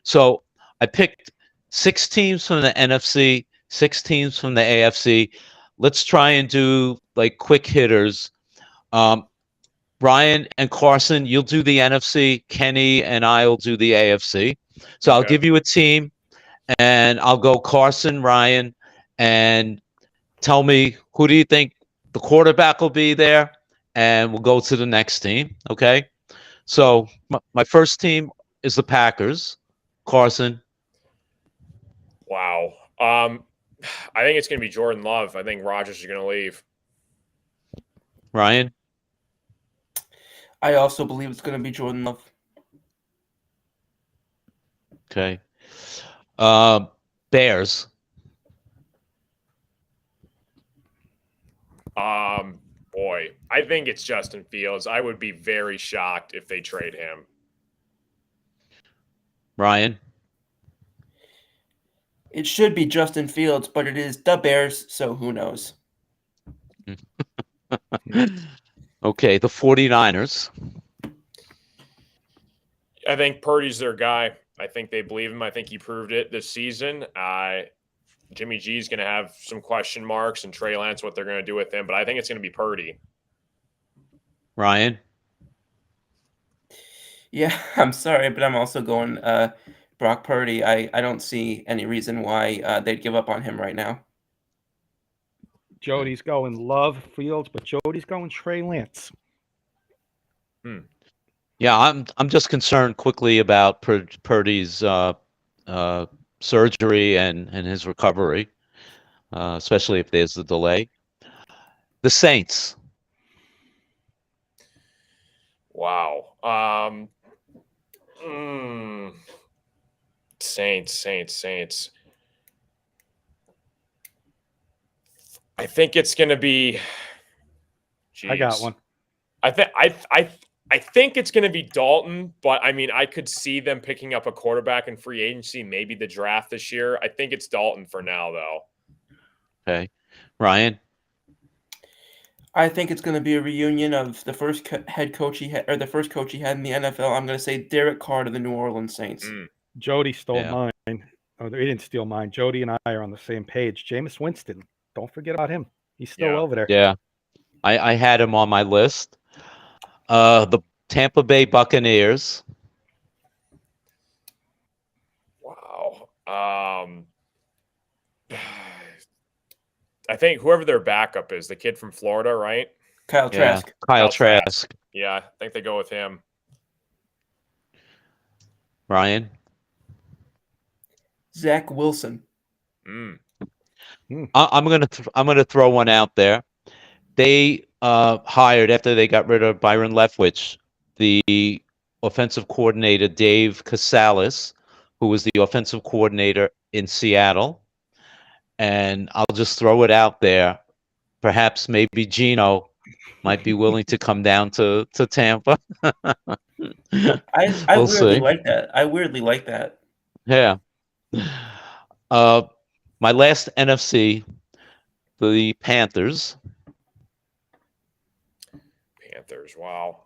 So I picked 6 teams from the NFC, 6 teams from the AFC. Let's try and do like quick hitters. Ryan and Carson, you'll do the NFC. Kenny and I will do the AFC. So I'll give you a team, and I'll go Carson, Ryan, and tell me who do you think the quarterback will be there, and we'll go to the next team. Okay? So my first team is the Packers. Carson. Wow. I think it's going to be Jordan Love. I think Rodgers is going to leave. Ryan? I also believe it's going to be Jordan Love. Okay. Bears. Boy, I think it's Justin Fields. I would be very shocked if they trade him. Ryan? It should be Justin Fields, but it is the Bears, so who knows? Okay, the 49ers. I think Purdy's their guy. I think they believe him. I think he proved it this season. Jimmy G's going to have some question marks, and Trey Lance, what they're going to do with him. But I think it's going to be Purdy. Ryan? Yeah, I'm sorry, but I'm also going Brock Purdy. I don't see any reason why they'd give up on him right now. Jody's going Love Fields, but Jody's going Trey Lance. Yeah, I'm just concerned quickly about Purdy's surgery and his recovery, especially if there's a delay. The Saints. Wow. Saints. I think it's going to be. I got one. I I think it's going to be Dalton, but I mean, I could see them picking up a quarterback in free agency, maybe the draft this year. I think it's Dalton for now, though. Okay. Ryan? I think it's going to be a reunion of the first head coach he had, or the first coach he had in the NFL. I'm going to say Derek Carr to the New Orleans Saints. Jody stole Yeah. mine. Oh, he didn't steal mine. Jody and I are on the same page. Jameis Winston. Don't forget about him. He's still Yeah. over there. Yeah. I had him on my list. The Tampa Bay Buccaneers. Wow. I think whoever their backup is, the kid from Florida, right? Kyle Yeah. Trask. Kyle Trask. Yeah, I think they go with him. Ryan? Zach Wilson. I'm gonna throw one out there. They hired, after they got rid of Byron Leftwich, the offensive coordinator Dave Casales, who was the offensive coordinator in Seattle. And I'll just throw it out there. Perhaps maybe Gino might be willing to come down to Tampa. I We'll weirdly see. like that. I weirdly like that. Yeah. My last NFC, the Panthers. Panthers. Wow.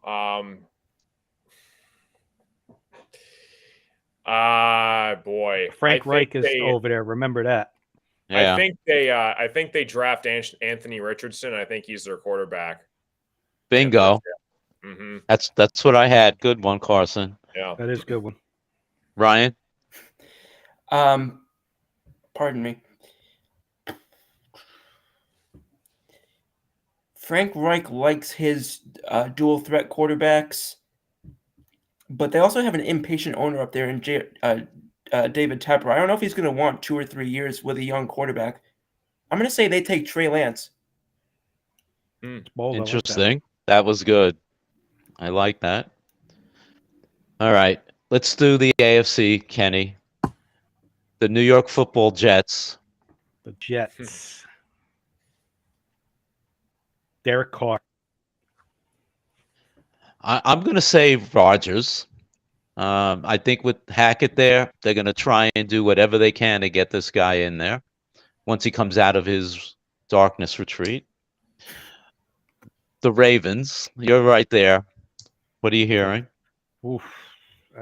Boy. Frank Reich is over there. Remember that. Yeah. I think they draft Anthony Richardson. I think he's their quarterback. Bingo. Mm-hmm. That's what I had. Good one, Carson. Yeah. That is a good one. Ryan? Pardon me. Frank Reich likes his dual threat quarterbacks, but they also have an impatient owner up there in David Tepper. I don't know if he's going to want 2 or 3 years with a young quarterback. I'm going to say they take Trey Lance. Bold, Interesting. That was good. I like that. All right. Let's do the AFC, Kenny. The New York Football Jets. The Jets. Derek Carr. I'm going to say Rodgers. I think with Hackett there, they're going to try and do whatever they can to get this guy in there once he comes out of his darkness retreat. The Ravens, you're right there. What are you hearing? Oof.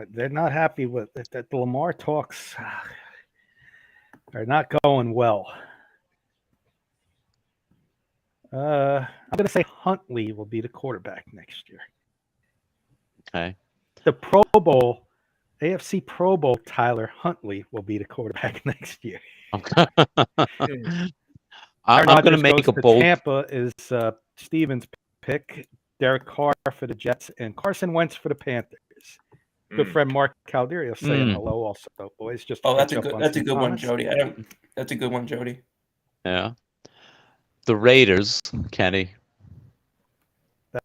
They're not happy with it. That the Lamar talks are not going well. I'm going to say Huntley will be the quarterback next year. Okay. The Pro Bowl, AFC Pro Bowl, Tyler Huntley will be the quarterback next year. I'm going to make a bold. Tampa is Stevens' pick. Derek Carr for the Jets and Carson Wentz for the Panthers. Good friend Mark Calderia saying hello also, boys. Just that's a good one, Jody. That's a good one, Jody. Yeah. The Raiders, Kenny.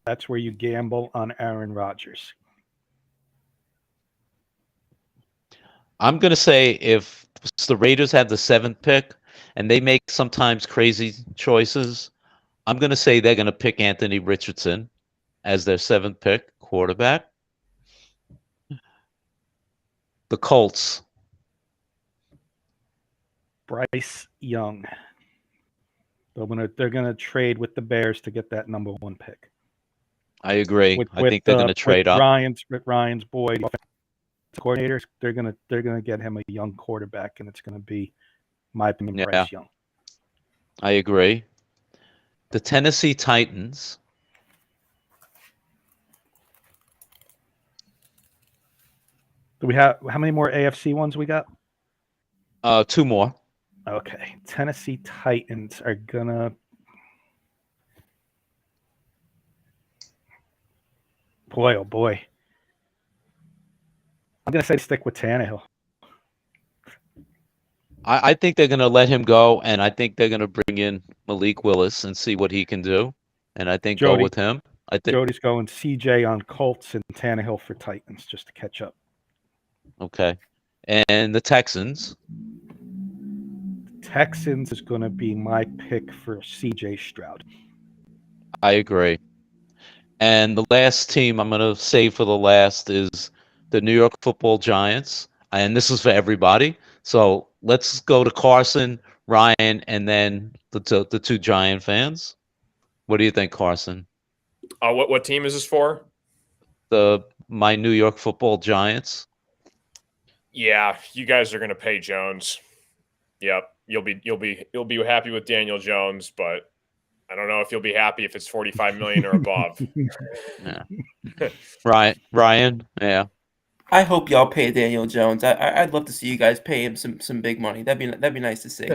That's where you gamble on Aaron Rodgers. I'm going to say if the Raiders have the 7th pick and they make sometimes crazy choices, I'm going to say they're going to pick Anthony Richardson as their 7th pick quarterback. The Colts. Bryce Young. They're gonna trade with the Bears to get that number 1 pick. I agree. I think they're going to trade up. Ryan's boy, coordinators. They're gonna get him a young quarterback, and it's gonna be, my opinion, Bryce Young. I agree. The Tennessee Titans. Do we have how many more AFC ones we got? 2 more. Okay. Tennessee Titans are gonna. Boy, oh boy. I'm gonna say stick with Tannehill. I think they're going to let him go, and I think they're going to bring in Malik Willis and see what he can do. And I think go with him. I think Jody's going CJ on Colts and Tannehill for Titans just to catch up. Okay. And the Texans. Texans is going to be my pick for CJ Stroud. I agree. And the last team I'm going to save for the last is the New York Football Giants. And this is for everybody. So let's go to Carson, Ryan, and then the two Giant fans. What do you think, Carson? What team is this for? My New York Football Giants. Yeah, you guys are going to pay Jones. Yep, you'll be happy with Daniel Jones, but I don't know if you'll be happy if it's 45 million or above. Yeah. Ryan, yeah. I hope y'all pay Daniel Jones. I'd love to see you guys pay him some big money. That'd be nice to see.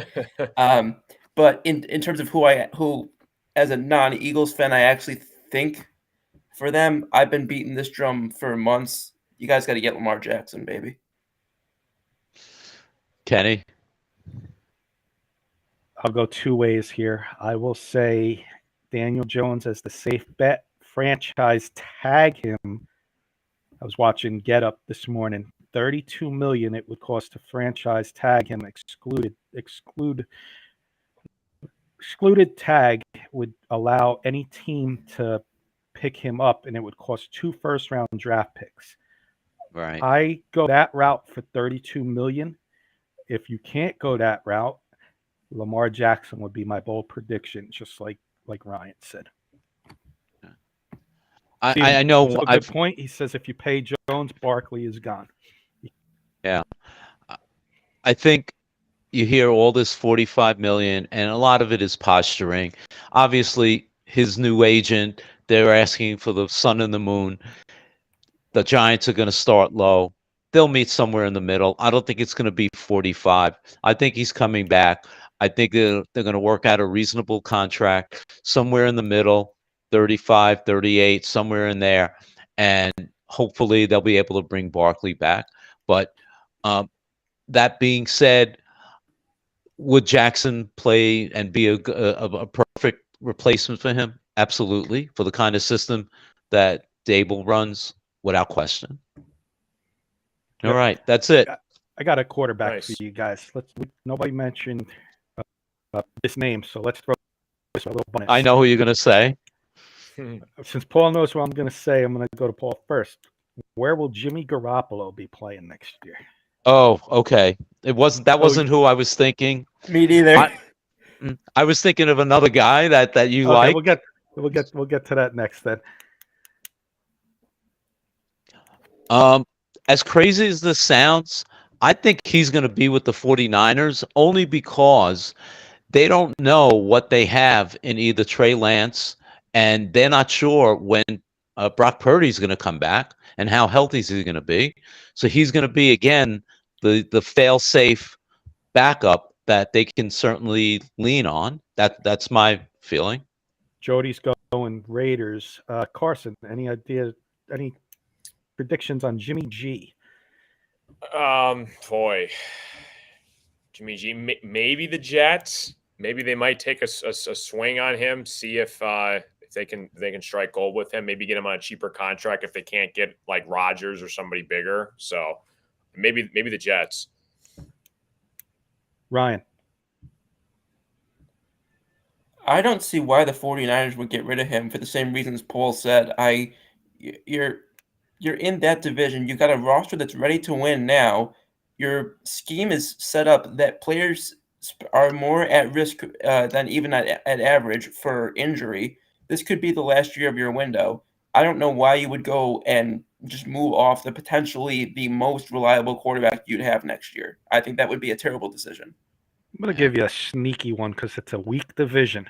But in terms of who as a non-Eagles fan I actually think for them, I've been beating this drum for months. You guys got to get Lamar Jackson, baby. Kenny. I'll go two ways here. I will say Daniel Jones as the safe bet. Franchise tag him. I was watching Get Up this morning. $32 million it would cost to franchise tag him. Excluded tag would allow any team to pick him up, and it would cost 2 first-round draft picks. Right. I go that route for $32 million. If you can't go that route, Lamar Jackson would be my bold prediction, just like Ryan said. I know. That's a good point. He says if you pay Jones, Barkley is gone. Yeah. I think you hear all this 45 million, and a lot of it is posturing. Obviously, his new agent, they're asking for the sun and the moon. The Giants are going to start low. They'll meet somewhere in the middle. I don't think it's going to be 45. I think he's coming back. I think they're going to work out a reasonable contract somewhere in the middle, 35, 38, somewhere in there. And hopefully they'll be able to bring Barkley back. But that being said, would Jackson play and be a perfect replacement for him? Absolutely. For the kind of system that Dable runs, without question. All right, that's it. I got a quarterback Nice. for you guys. Nobody mentioned this name, so let's throw this a little bonus. I know who you're going to say. Since Paul knows what I'm going to say, I'm going to go to Paul first. Where will Jimmy Garoppolo be playing next year? Oh, okay. That wasn't who I was thinking. Me neither. I was thinking of another guy that you like. We'll get to that next then. As crazy as this sounds, I think he's going to be with the 49ers only because they don't know what they have in either Trey Lance, and they're not sure when Brock Purdy's going to come back and how healthy is he going to be. So he's going to be, again, the fail-safe backup that they can certainly lean on. That's my feeling. Jody's going Raiders. Carson, any predictions on Jimmy G? Boy, Jimmy G. Maybe the Jets. Maybe they might take a swing on him. See if they can strike gold with him. Maybe get him on a cheaper contract if they can't get like Rodgers or somebody bigger. So maybe the Jets. Ryan. I don't see why the 49ers would get rid of him for the same reasons Paul said. You're in that division. You got a roster that's ready to win now. Your scheme is set up that players are more at risk than even at average for injury. This could be the last year of your window. I don't know why you would go and just move off the potentially the most reliable quarterback you'd have next year. I think that would be a terrible decision. I'm going to give you a sneaky one because it's a weak division.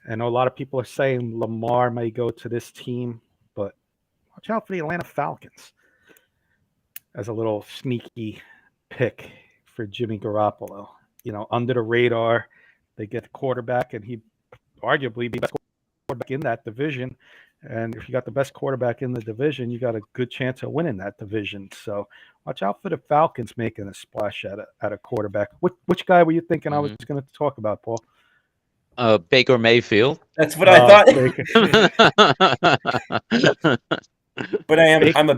I know a lot of people are saying Lamar may go to this team, but watch out for the Atlanta Falcons as a little sneaky pick for Jimmy Garoppolo. You know, under the radar, they get the quarterback, and he'd arguably be the best quarterback in that division. And if you got the best quarterback in the division, you got a good chance of winning that division. So watch out for the Falcons making a splash at a quarterback. Which guy were you thinking I was going to talk about, Paul? Baker Mayfield. That's what I thought. But I'm a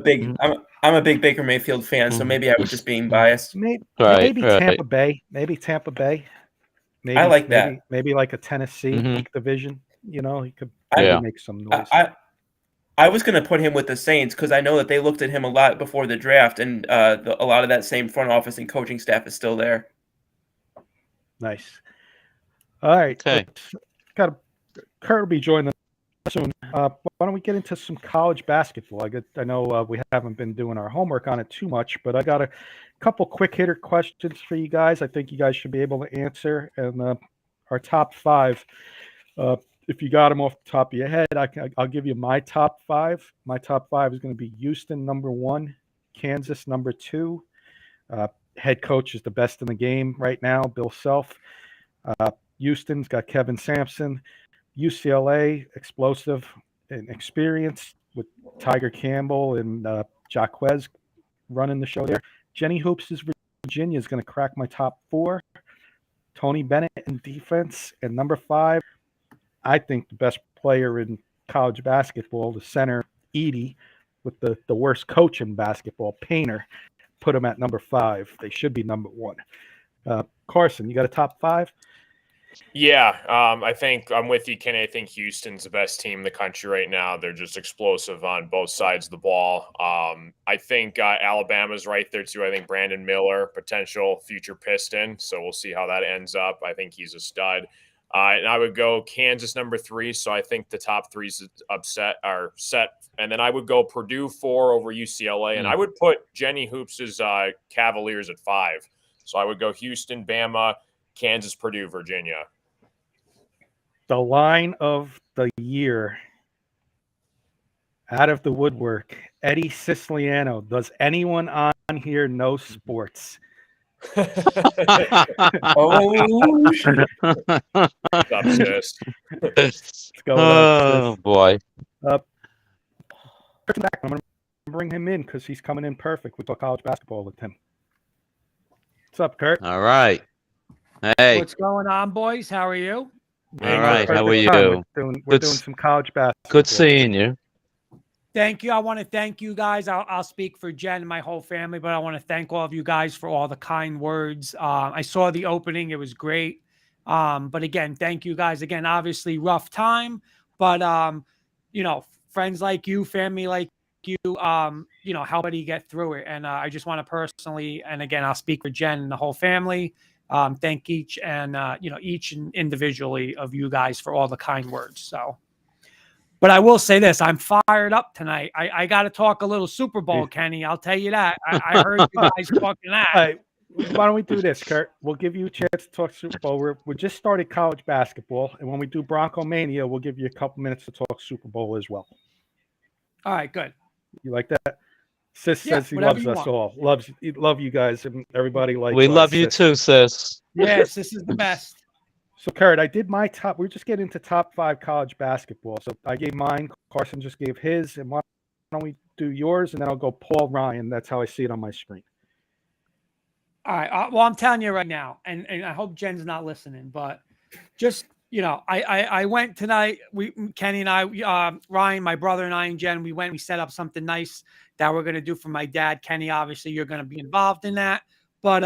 big Baker Mayfield fan, so maybe I was just being biased. Maybe Right. Tampa Bay. Maybe Tampa Bay. Maybe, I like that. Maybe like a Tennessee division. You know, he could make some noise. I was going to put him with the Saints because I know that they looked at him a lot before the draft, and a lot of that same front office and coaching staff is still there. Nice. All right. Okay. Kurt will be joining us soon. Why don't we get into some college basketball? I know we haven't been doing our homework on it too much, but I got a couple quick hitter questions for you guys. I think you guys should be able to answer. And our top five, if you got them off the top of your head, I'll give you my top five. My top five is going to be Houston number 1, Kansas number 2. Head coach is the best in the game right now, Bill Self. Houston's got Kevin Sampson. UCLA, explosive and experienced with Tiger Campbell and Jaquez running the show there. Jenny Hoops is Virginia is going to crack my top 4. Tony Bennett in defense. And number 5, I think the best player in college basketball, the center, Edey, with the worst coach in basketball, Painter, put him at number 5. They should be number 1. Carson, you got a top 5? Yeah, I think I'm with you, Kenny. I think Houston's the best team in the country right now. They're just explosive on both sides of the ball. I think Alabama's right there too. I think Brandon Miller, potential future Piston. So we'll see how that ends up. I think he's a stud. And I would go Kansas number 3. So I think the top 3's are set. And then I would go Purdue 4 over UCLA. And I would put Jenny Hoops' Cavaliers at 5. So I would go Houston, Bama, Kansas, Purdue, Virginia. The line of the year out of the woodwork, Eddie Siciliano. Does anyone on here know sports? Oh, shit. Stop, sis. Let's go. Oh, boy. I'm going to bring him in because he's coming in perfect with the college basketball with him. What's up, Kurt? All right. Hey. What's going on, boys? How are you? All right. How are you? We're doing some college basketball. Good seeing you. Thank you. I want to thank you guys. I'll speak for Jen and my whole family, but I want to thank all of you guys for all the kind words. I saw the opening. It was great. But again, thank you guys. Again, obviously rough time, but, friends like you, family like you, help you get through it. And I just want to personally, and again, I'll speak for Jen and the whole family. Thank each individually of you guys for all the kind words. So, but I will say this, I'm fired up tonight. I got to talk a little Super Bowl, Kenny. I'll tell you that. I heard you guys talking that. All right. Why don't we do this, Kurt? We'll give you a chance to talk Super Bowl. We just started college basketball, and when we do Bronco Mania, we'll give you a couple minutes to talk Super Bowl as well. All right, good. You like that? Sis says he whatever loves you us want. all. Love you guys and everybody. We love you too, sis. Yes, this is the best. So, Kurt, I did my top. We're just getting into top 5 college basketball. So I gave mine. Carson just gave his. And why don't we do yours? And then I'll go Paul Ryan. That's how I see it on my screen. All right. Well, I'm telling you right now, and I hope Jen's not listening, but just, I went tonight. Kenny and I, Ryan, my brother and I and Jen, we set up something nice that we're going to do for my dad. Kenny, obviously you're going to be involved in that, but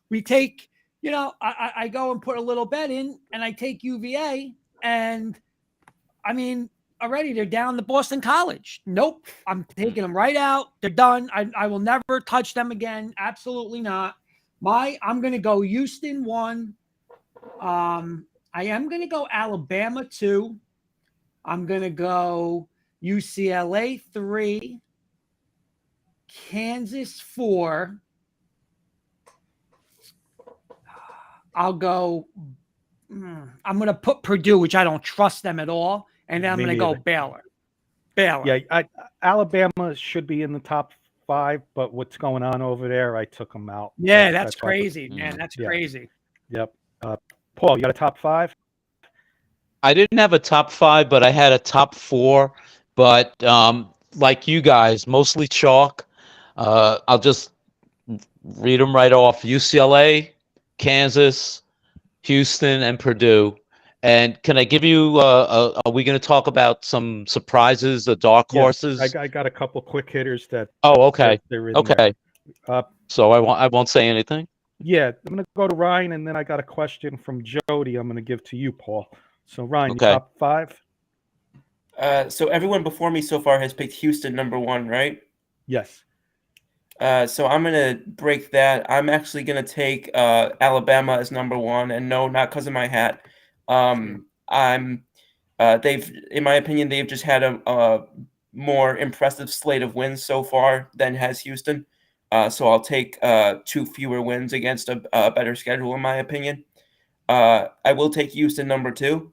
we take, I go and put a little bet in, and I take UVA, and I mean, already they're down to Boston College. Nope. I'm taking them right out. They're done. I will never touch them again. Absolutely not. I'm going to go Houston 1. I am going to go Alabama 2. I'm going to go UCLA 3. Kansas 4. I'll go. I'm going to put Purdue, which I don't trust them at all. And then I'm going to go Baylor. Yeah, Alabama should be in the top 5, but what's going on over there, I took them out. Yeah, that's crazy, man. That's crazy. Yep. Paul, you got a top 5? I didn't have a top 5, but I had a top 4. But like you guys, mostly chalk. I'll just read them right off. UCLA, Kansas, Houston, and Purdue. And can I give you, are we going to talk about some surprises, the dark horses? I got a couple quick hitters that. Oh, okay. Okay. So I won't say anything? Yeah, I'm going to go to Ryan, and then I got a question from Jody I'm going to give to you, Paul. So, Ryan, Okay. Top 5? So everyone before me so far has picked Houston #1, right? Yes. So I'm gonna break that. I'm actually gonna take Alabama as #1, and no, not because of my hat. They've, in my opinion, they've just had a more impressive slate of wins so far than has Houston. So I'll take 2 fewer wins against a better schedule, in my opinion. I will take Houston #2.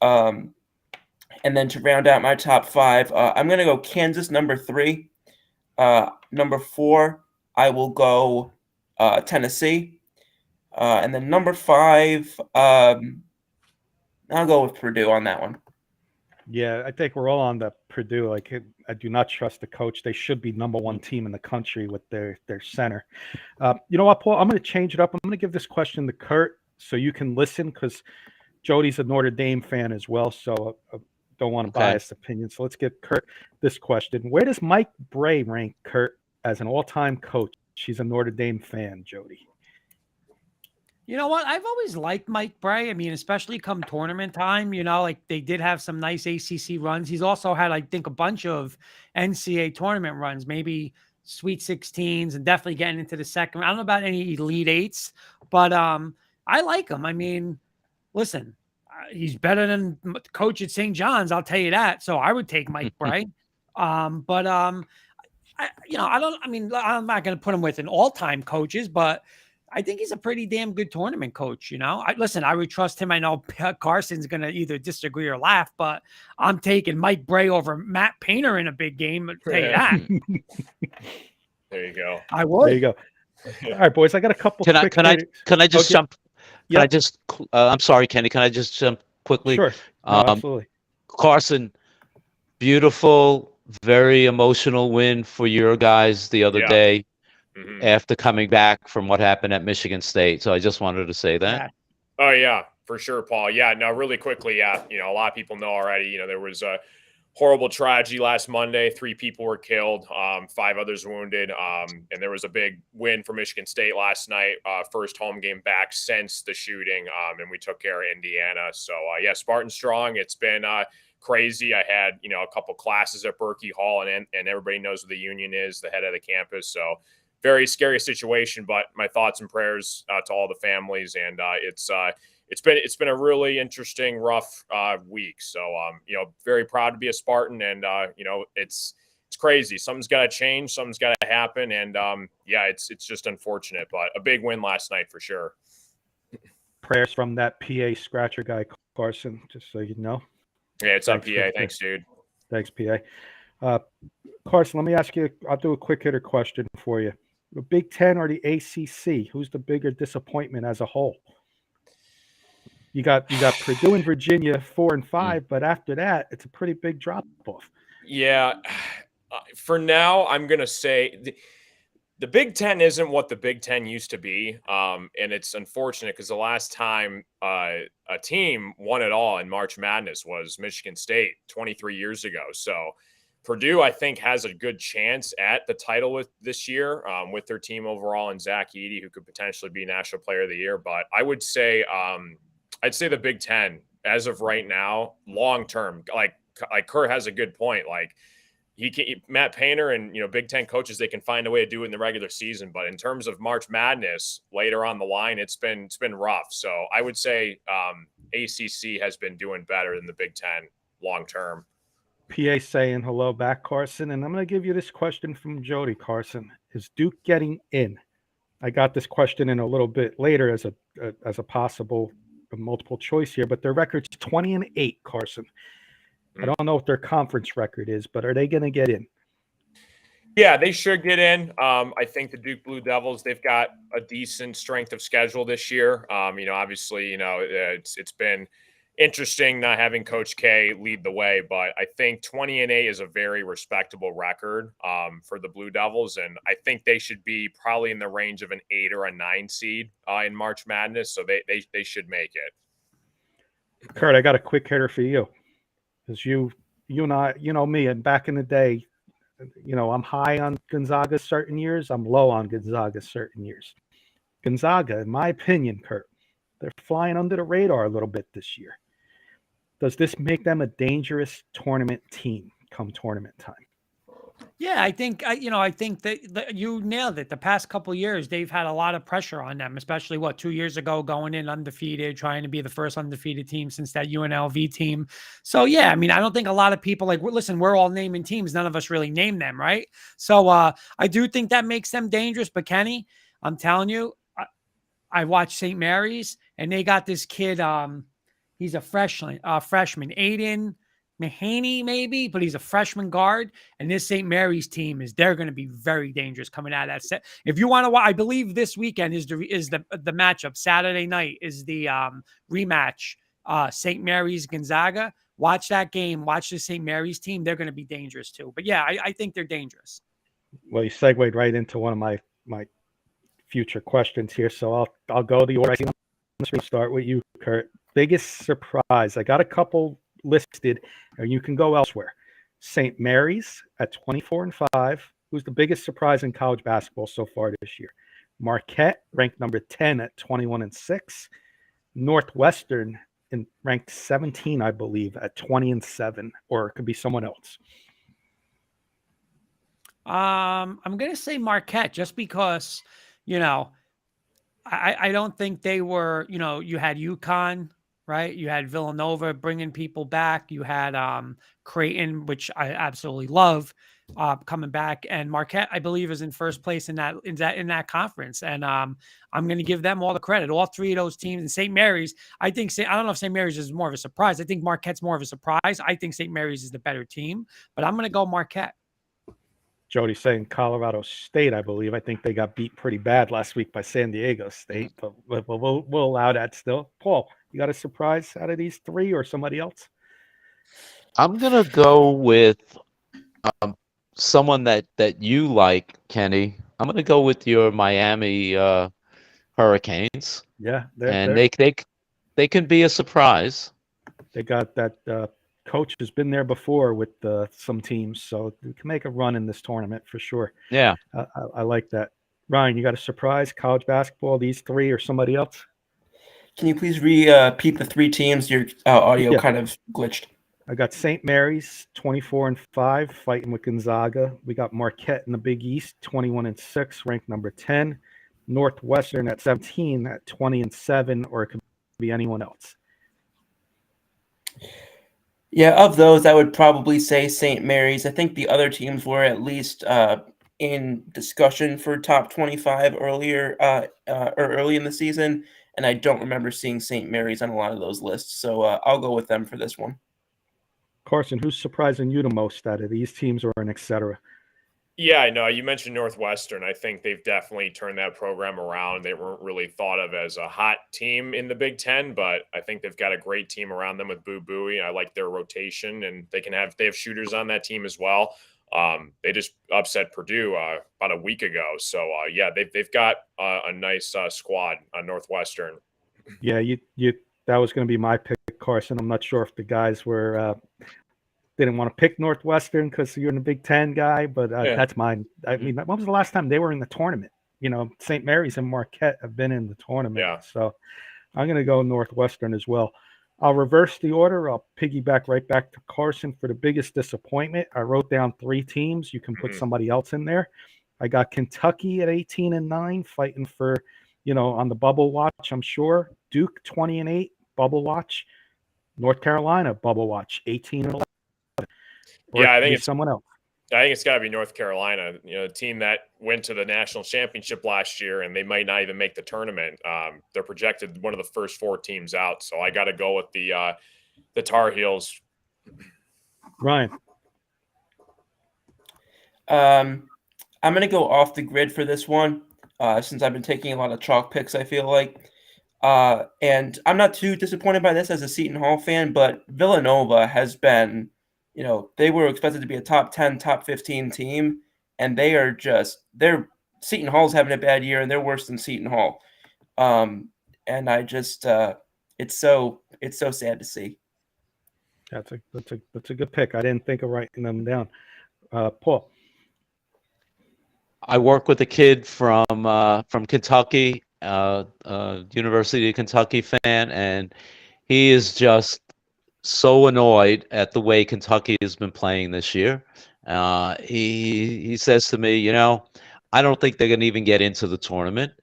And then to round out my top 5, I'm gonna go Kansas #3. #4, I will go Tennessee. And then #5, I'll go with Purdue on that one. Yeah, I think we're all on the Purdue. Like, I do not trust the coach. They should be #1 team in the country with their center. You know what, Paul? I'm going to change it up. I'm going to give this question to Kurt so you can listen, because Jody's a Notre Dame fan as well, so I don't want a biased opinion. So let's give Kurt this question. Where does Mike Bray rank, Kurt, as an all-time coach? She's a Notre Dame fan, Jody. You know what? I've always liked Mike Bray. I mean, especially come tournament time, like they did have some nice ACC runs. He's also had, I think, a bunch of NCAA tournament runs, maybe Sweet 16s, and definitely getting into the second. I don't know about any Elite Eights, but I like him. I mean, listen, he's better than the coach at St. John's. I'll tell you that. So I would take Mike Bray. I'm not going to put him with an all-time coaches, but I think he's a pretty damn good tournament coach. I would trust him. I know Carson's going to either disagree or laugh, but I'm taking Mike Bray over Matt Painter in a big game. I'll tell you that. There you go. I would. There you go. All right, boys. I got a couple. Can I just jump? Yeah. I'm sorry, Kenny. Can I just jump quickly? Sure. No, absolutely. Carson, beautiful, very emotional win for your guys the other day. After coming back from what happened at Michigan State. So I just wanted to say that. Oh, yeah, for sure, Paul. Yeah, no, really quickly, a lot of people know already, there was a horrible tragedy last Monday. 3 people were killed, 5 others wounded. And there was a big win for Michigan State last night, first home game back since the shooting. And we took care of Indiana. So, Spartan strong. It's been crazy. I had, a couple classes at Berkey Hall, and everybody knows what the Union is, the head of the campus. So, very scary situation, but my thoughts and prayers to all the families. And it's been a really interesting, rough week. So, very proud to be a Spartan, and it's crazy. Something's got to change. Something's got to happen. And it's just unfortunate, but a big win last night for sure. Prayers from that PA scratcher guy, Carson, just so you know. Yeah, it's on PA. Thanks, dude. Thanks, PA. Carson, let me ask you, I'll do a quick hitter question for you. The Big Ten or the ACC? Who's the bigger disappointment as a whole? You got Purdue and Virginia 4 and 5, but after that, it's a pretty big drop off. Yeah, for now, I'm gonna say the Big Ten isn't what the Big Ten used to be, and it's unfortunate because the last time a team won it all in March Madness was Michigan State 23 years ago. So. Purdue, I think, has a good chance at the title this year with their team overall and Zach Edey, who could potentially be National Player of the Year. But I would say, I'd say the Big Ten as of right now, long term. Like Kurt has a good point. Like Matt Painter and Big Ten coaches, they can find a way to do it in the regular season. But in terms of March Madness later on the line, it's been rough. So I would say ACC has been doing better than the Big Ten long term. PA saying hello back, Carson. And I'm going to give you this question from Jody. Carson, is Duke getting in? I got this question in a little bit later as a possible multiple choice here, but their record's 20-8, Carson. I don't know what their conference record is, but are they going to get in? Yeah, they should get in. I think the Duke Blue Devils, they've got a decent strength of schedule this year. Obviously, it's been interesting not having Coach K lead the way, but I think 20-8 is a very respectable record for the Blue Devils, and I think they should be probably in the range of an 8 or a 9 seed in March Madness, so they should make it. Kurt, I got a quick hitter for you, because you and I, me, and back in the day, I'm high on Gonzaga certain years, I'm low on Gonzaga certain years. Gonzaga, in my opinion, Kurt, they're flying under the radar a little bit this year. Does this make them a dangerous tournament team come tournament time? Yeah, I think I think that you nailed it. The past couple of years, they've had a lot of pressure on them, especially 2 years ago, going in undefeated, trying to be the first undefeated team since that UNLV team. So yeah, I mean, I don't think a lot of people listen. We're all naming teams. None of us really name them, right? So I do think that makes them dangerous. But Kenny, I'm telling you, I watched St. Mary's, and they got this kid. He's a freshman, Aiden Mahaney, maybe, but he's a freshman guard. And this St. Mary's team they're going to be very dangerous coming out of that set. If you want to, I believe this weekend is the matchup. Saturday night is the rematch. St. Mary's Gonzaga. Watch that game. Watch the St. Mary's team. They're going to be dangerous too. But yeah, I think they're dangerous. Well, you segued right into one of my future questions here, so I'll go the order I see on the screen. Start with you, Kurt. Biggest surprise. I got a couple listed, and you can go elsewhere. St. Mary's at 24-5. Who's the biggest surprise in college basketball so far this year? Marquette, ranked number 10 at 21-6. Northwestern, ranked 17, I believe, at 20-7, or it could be someone else. I'm going to say Marquette just because, I don't think they were, you had UConn, right? You had Villanova bringing people back. You had Creighton, which I absolutely love, coming back. And Marquette, I believe, is in first place in that conference. And I'm going to give them all the credit. All three of those teams. And St. Mary's, I don't know if St. Mary's is more of a surprise. I think Marquette's more of a surprise. I think St. Mary's is the better team, but I'm going to go Marquette. Jody saying Colorado State, I believe. I think they got beat pretty bad last week by San Diego State, but we'll allow that still. Paul, you got a surprise out of these three or somebody else? I'm going to go with someone that you like, Kenny. I'm going to go with your Miami Hurricanes. Yeah. They can be a surprise. They got that coach has been there before with some teams, so we can make a run in this tournament for sure. Yeah. I like that. Ryan, you got a surprise? College basketball, these three or somebody else? Can you please repeat the three teams? Your audio kind of glitched. I got St. Mary's 24-5 fighting with Gonzaga. We got Marquette in the Big East 21-6, ranked number 10. Northwestern at 17 at 20-7, or it could be anyone else. Yeah, of those, I would probably say St. Mary's. I think the other teams were at least in discussion for top 25 earlier or early in the season, and I don't remember seeing St. Mary's on a lot of those lists. So I'll go with them for this one. Carson, who's surprising you the most out of these teams or an et cetera? Yeah, I know. You mentioned Northwestern. I think they've definitely turned that program around. They weren't really thought of as a hot team in the Big Ten, but I think they've got a great team around them with Boo Buie. I like their rotation, and they have shooters on that team as well. They just upset Purdue about a week ago. So yeah, they've got a nice squad on Northwestern. Yeah, that was going to be my pick, Carson. I'm not sure if the guys were didn't want to pick Northwestern because you're in the Big Ten guy, but that's mine. I mean, when was the last time they were in the tournament? St. Mary's and Marquette have been in the tournament. Yeah. So I'm going to go Northwestern as well. I'll reverse the order. I'll piggyback right back to Carson for the biggest disappointment. I wrote down three teams. You can put somebody else in there. I got Kentucky at 18-9, fighting for, on the bubble watch, I'm sure. Duke 20-8, bubble watch. North Carolina, bubble watch, 18-11. Yeah, I think it's someone else. I think it's got to be North Carolina, a team that went to the national championship last year, and they might not even make the tournament. They're projected one of the first four teams out, so I got to go with the Tar Heels. Ryan, I'm going to go off the grid for this one, since I've been taking a lot of chalk picks, I feel like. And I'm not too disappointed by this as a Seton Hall fan, but Villanova has been, they were expected to be a top 10, top 15 team, and Seton Hall's having a bad year, and they're worse than Seton Hall. And I just, it's so sad to see. That's a good pick. I didn't think of writing them down. Paul. I work with a kid from Kentucky, University of Kentucky fan, and he is just so annoyed at the way Kentucky has been playing this year. He says to me, I don't think they're going to even get into the tournament.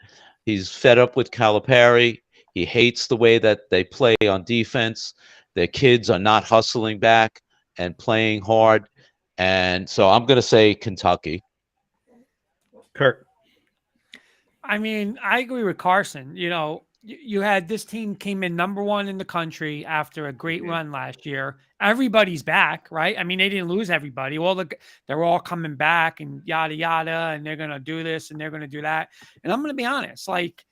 He's fed up with Calipari. He hates the way that they play on defense. Their kids are not hustling back and playing hard. And so I'm going to say Kentucky. Kurt. I mean, I agree with Carson. You had this team came in number 1 in the country after a great run last year. Everybody's back, right? I mean, they didn't lose everybody. They're all coming back and yada yada, and they're gonna do this and they're gonna do that. And I'm gonna be honest, like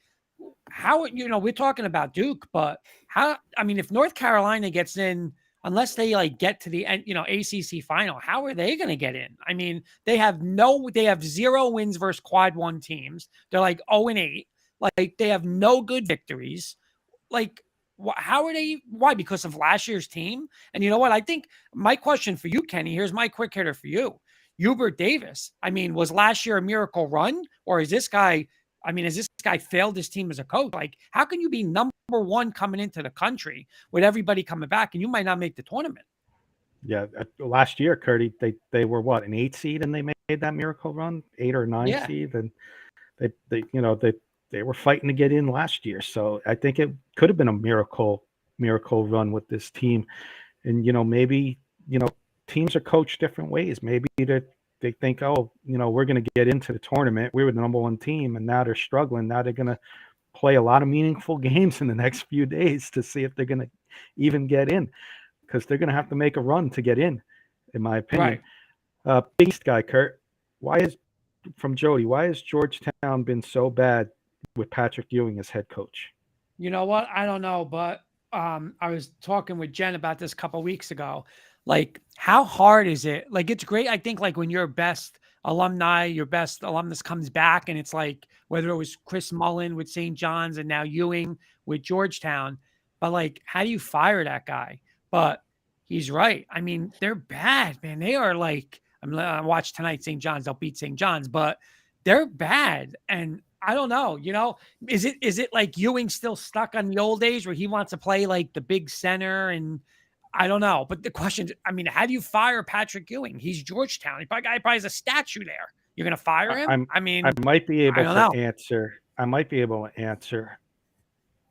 how we're talking about Duke, but if North Carolina gets in, unless they like get to the end, ACC final, how are they going to get in? I mean, they have 0 wins versus quad 1 teams. They're like 0-8. Like they have no good victories. Like how are they? Why? Because of last year's team? And you know what? I think my question for you, Kenny, here's my quick hitter for you. Hubert Davis. I mean, was last year a miracle run, or is this guy? Has this guy failed his team as a coach? Like, how can you be number 1 coming into the country with everybody coming back, and you might not make the tournament? Yeah, last year, Curdy, they were what, an 8 seed, and they made that miracle run, 8 or 9 seed, and they were fighting to get in last year. So I think it could have been a miracle run with this team. And maybe teams are coached different ways. Maybe they think, we're going to get into the tournament. We were the number 1 team, and now they're struggling. Now they're going to play a lot of meaningful games in the next few days to see if they're going to even get in, because they're going to have to make a run to get in my opinion. Right. Biggest guy, Kurt, from Jody, why has Georgetown been so bad with Patrick Ewing as head coach? You know what? I don't know, but I was talking with Jen about this a couple of weeks ago. Like, how hard is it? Like, it's great. I think like when your best alumni, your best alumnus comes back, and it's like whether it was Chris Mullen with St. John's and now Ewing with Georgetown, but like, how do you fire that guy? But he's right. I mean, they're bad, man. They are like, I watched tonight St. John's. They'll beat St. John's, but they're bad. And I don't know, is it like Ewing still stuck on the old days where he wants to play like the big center? And I don't know. But the question, how do you fire Patrick Ewing? He's Georgetown. He probably has a statue there. You're going to fire him? I might be able to answer. I might be able to answer.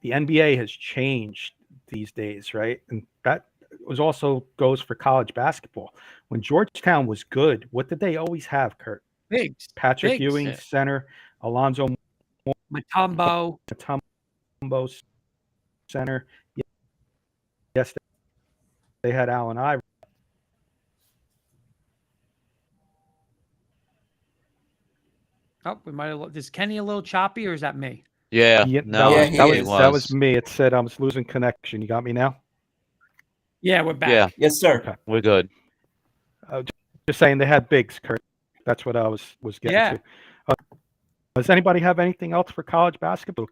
The NBA has changed these days, right? And that also goes for college basketball. When Georgetown was good, what did they always have, Kurt? Patrick Ewing, center. Alonzo Mutombo, center. Yes, they had Allen Iverson. Oh, we might have. Is Kenny a little choppy, or is that me? Yeah, that was me. It said I was losing connection. You got me now? Yeah, we're back. Yeah. Yes, sir. Okay. We're good. Just saying they had bigs, Kurt. That's what I was getting to. Does anybody have anything else for college basketball?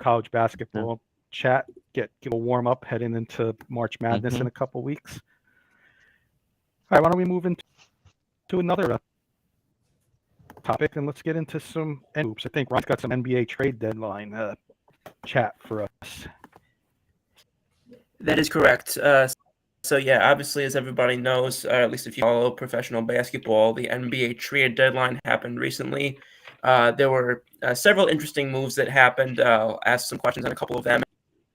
Chat, get a warm up heading into March Madness in a couple weeks. All right, why don't we move into another topic, and let's get into some hoops. I think Ron's got some NBA trade deadline chat for us. That is correct. So yeah, obviously, as everybody knows, at least if you follow professional basketball, the NBA trade deadline happened recently. There were several interesting moves that happened. I'll ask some questions on a couple of them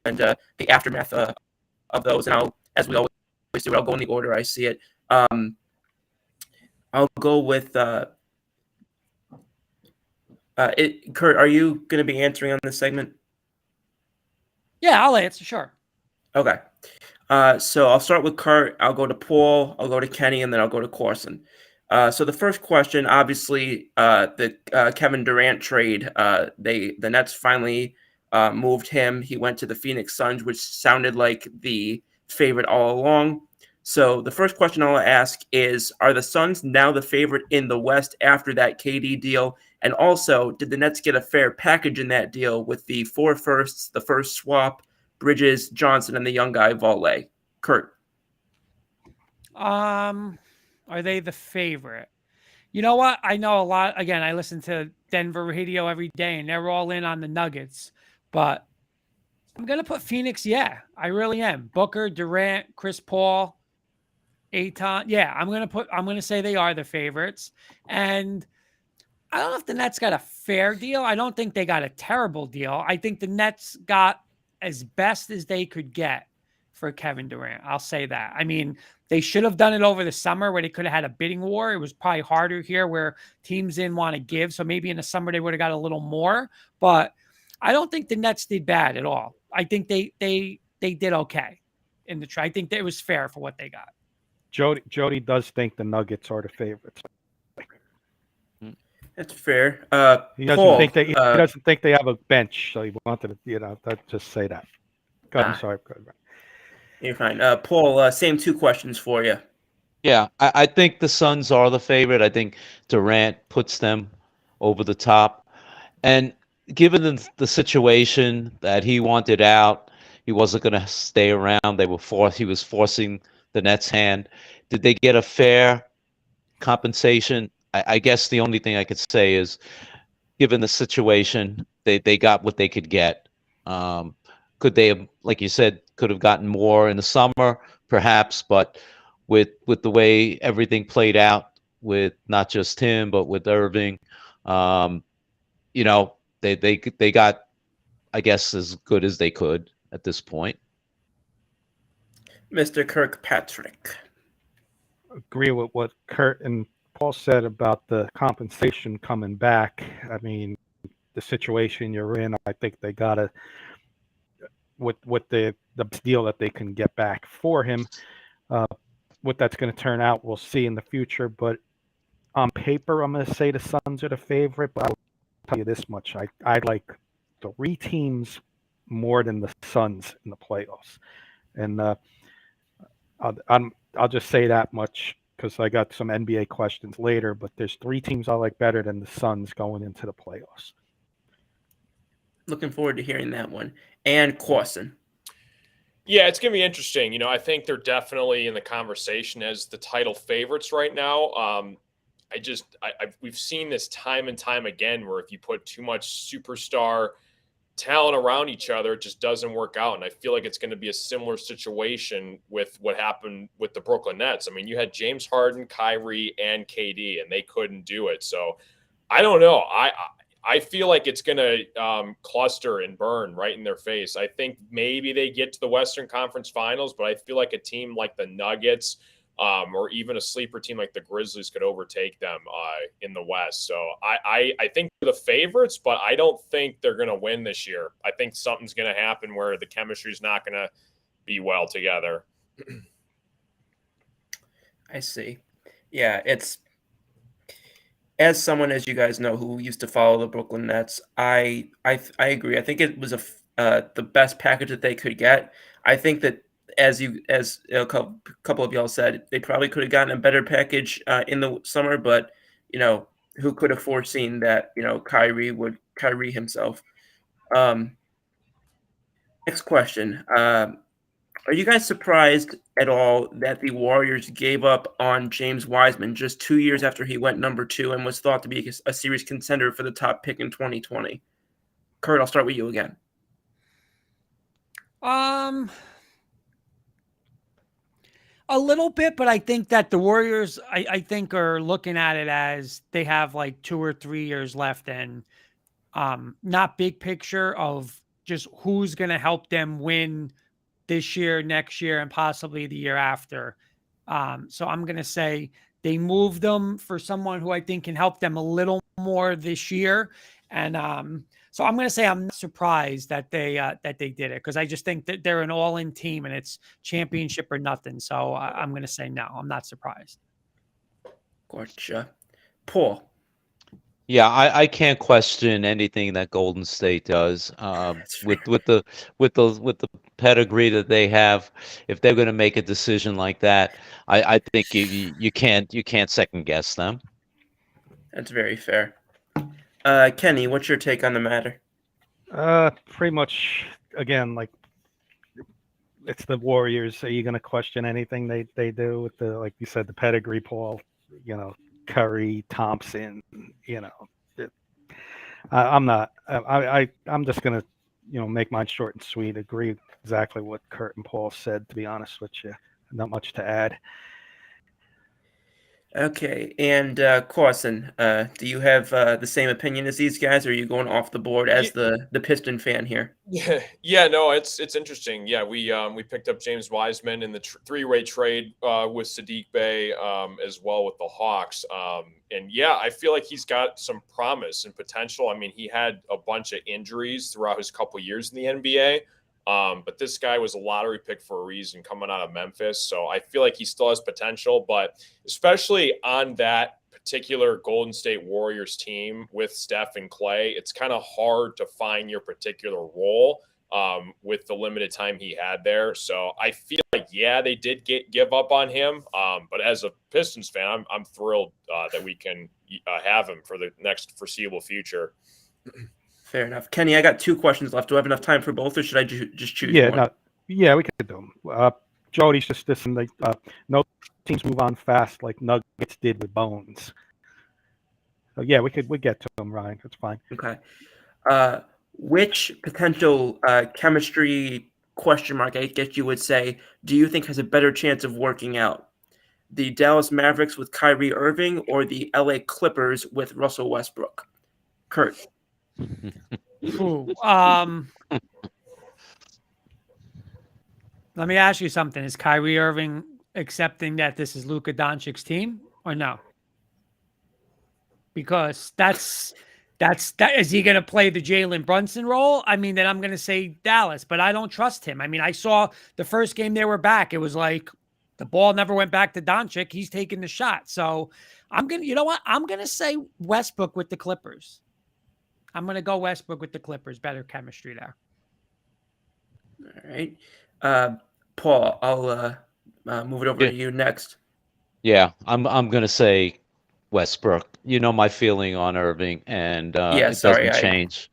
and the aftermath of those. And as we always do, I'll go in the order I see it. I'll go with Kurt, are you going to be answering on this segment? Yeah, I'll answer. Sure. Okay. So I'll start with Kurt. I'll go to Paul. I'll go to Kenny, and then I'll go to Corson. So the first question, obviously, the Kevin Durant trade. The Nets finally moved him. He went to the Phoenix Suns, which sounded like the favorite all along. So the first question I'll ask is, are the Suns now the favorite in the West after that KD deal? And also, did the Nets get a fair package in that deal with the 4 firsts, the first swap, Bridges, Johnson, and the young guy, Volley? Kurt. Are they the favorite? You know what? I know a lot. Again, I listen to Denver radio every day, and they're all in on the Nuggets. But I'm going to put Phoenix. Yeah, I really am. Booker, Durant, Chris Paul. Aton. Yeah, I'm gonna say they are the favorites. And I don't know if the Nets got a fair deal. I don't think they got a terrible deal. I think the Nets got as best as they could get for Kevin Durant. I'll say that. I mean, they should have done it over the summer where they could have had a bidding war. It was probably harder here where teams didn't want to give. So maybe in the summer they would have got a little more. But I don't think the Nets did bad at all. I think they did okay in the try. I think that it was fair for what they got. Jody does think the Nuggets are the favorites. That's fair. He doesn't Paul, think he doesn't think they have a bench, so he wanted to, just say that. Go ahead, I'm sorry. Go ahead. You're fine. Paul, same two questions for you. Yeah, I think the Suns are the favorite. I think Durant puts them over the top. And given the situation that he wanted out, he wasn't going to stay around. He was forcing the Nets' hand. Did they get a fair compensation? I guess the only thing I could say is, given the situation, they got what they could get. Could they have, like you said, could have gotten more in the summer, perhaps, but with the way everything played out, with not just him but with Irving, they got, I guess, as good as they could at this point. Mr. Kirkpatrick. Agree with what Kurt and Paul said about the compensation coming back. I mean, the situation you're in, I think they got to, with the deal that they can get back for him. What that's going to turn out, we'll see in the future. But on paper, I'm going to say the Suns are the favorite. But I will tell you this much: I like 3 teams more than the Suns in the playoffs, and I'll just say that much because I got some NBA questions later. But there's 3 teams I like better than the Suns going into the playoffs. Looking forward to hearing that one. And Clausen. Yeah, it's going to be interesting. I think they're definitely in the conversation as the title favorites right now. We've seen this time and time again where if you put too much superstar talent around each other, it just doesn't work out. And I feel like it's going to be a similar situation with what happened with the Brooklyn Nets. I mean, you had James Harden, Kyrie, and KD, and they couldn't do it. So I don't know. I feel like it's going to cluster and burn right in their face. I think maybe they get to the Western Conference Finals, but I feel like a team like the Nuggets or even a sleeper team like the Grizzlies could overtake them in the West. So I think they're the favorites, but I don't think they're going to win this year. I think something's going to happen where the chemistry is not going to be well together. I see. Yeah, it's, as someone, as you guys know, who used to follow the Brooklyn Nets, I agree. I think it was the best package that they could get. I think that as a couple of y'all said, they probably could have gotten a better package in the summer, but who could have foreseen that Kyrie himself. Next question. Are you guys surprised at all that the Warriors gave up on James Wiseman just 2 years after he went number 2 and was thought to be a serious contender for the top pick in 2020? Kurt, I'll start with you again. A little bit, but I think that the Warriors, I think, are looking at it as they have like 2 or 3 years left, and not big picture of just who's going to help them win this year, next year, and possibly the year after. So I'm going to say they moved them for someone who I think can help them a little more this year. And so I'm going to say I'm not surprised that they did it, because I just think that they're an all-in team and it's championship or nothing. So I'm going to say no, I'm not surprised. Gotcha. Paul. Yeah, I can't question anything that Golden State does. With the pedigree that they have, if they're going to make a decision like that, I think you can't second guess them. That's very fair. Kenny, what's your take on the matter? Pretty much, again, like, it's the Warriors. Are you going to question anything they do with the, like you said, the pedigree, Paul? Curry, Thompson. I'm not. I'm just going to, make mine short and sweet. Agree exactly what Kurt and Paul said. To be honest with you, not much to add. Okay, and Carson, do you have the same opinion as these guys, or are you going off the board as the Piston fan here? Yeah, no, it's interesting. Yeah, we picked up James Wiseman in the three-way trade with Sadiq Bey as well with the Hawks. And yeah, I feel like he's got some promise and potential. I mean, he had a bunch of injuries throughout his couple years in the NBA. But this guy was a lottery pick for a reason coming out of Memphis. So I feel like he still has potential, but especially on that particular Golden State Warriors team with Steph and Clay, it's kind of hard to find your particular role with the limited time he had there. So I feel like, yeah, they did give up on him. But as a Pistons fan, I'm thrilled that we can have him for the next foreseeable future. Fair enough. Kenny, I got 2 questions left. Do I have enough time for both, or should I just choose Yeah, one? no, yeah, we could do them. Jody's just this, and no teams move on fast like Nuggets did with Bones. So yeah, we get to them, Ryan. That's fine. Okay. Which potential chemistry question mark, I guess you would say, do you think has a better chance of working out? The Dallas Mavericks with Kyrie Irving or the LA Clippers with Russell Westbrook? Kurt. Ooh, let me ask you something. Is Kyrie Irving accepting that this is Luka Doncic's team or no? Because that is he going to play the Jalen Brunson role? I mean, then I'm going to say Dallas, but I don't trust him. I mean, I saw the first game they were back. It was like the ball never went back to Doncic. He's taking the shot. So I'm going to, you know what? I'm going to say Westbrook with the Clippers. I'm going to go Westbrook with the Clippers. Better chemistry there. All right. Paul, I'll move it over to you next. Yeah, I'm going to say Westbrook. You know my feeling on Irving, and Yeah, it sorry, doesn't change.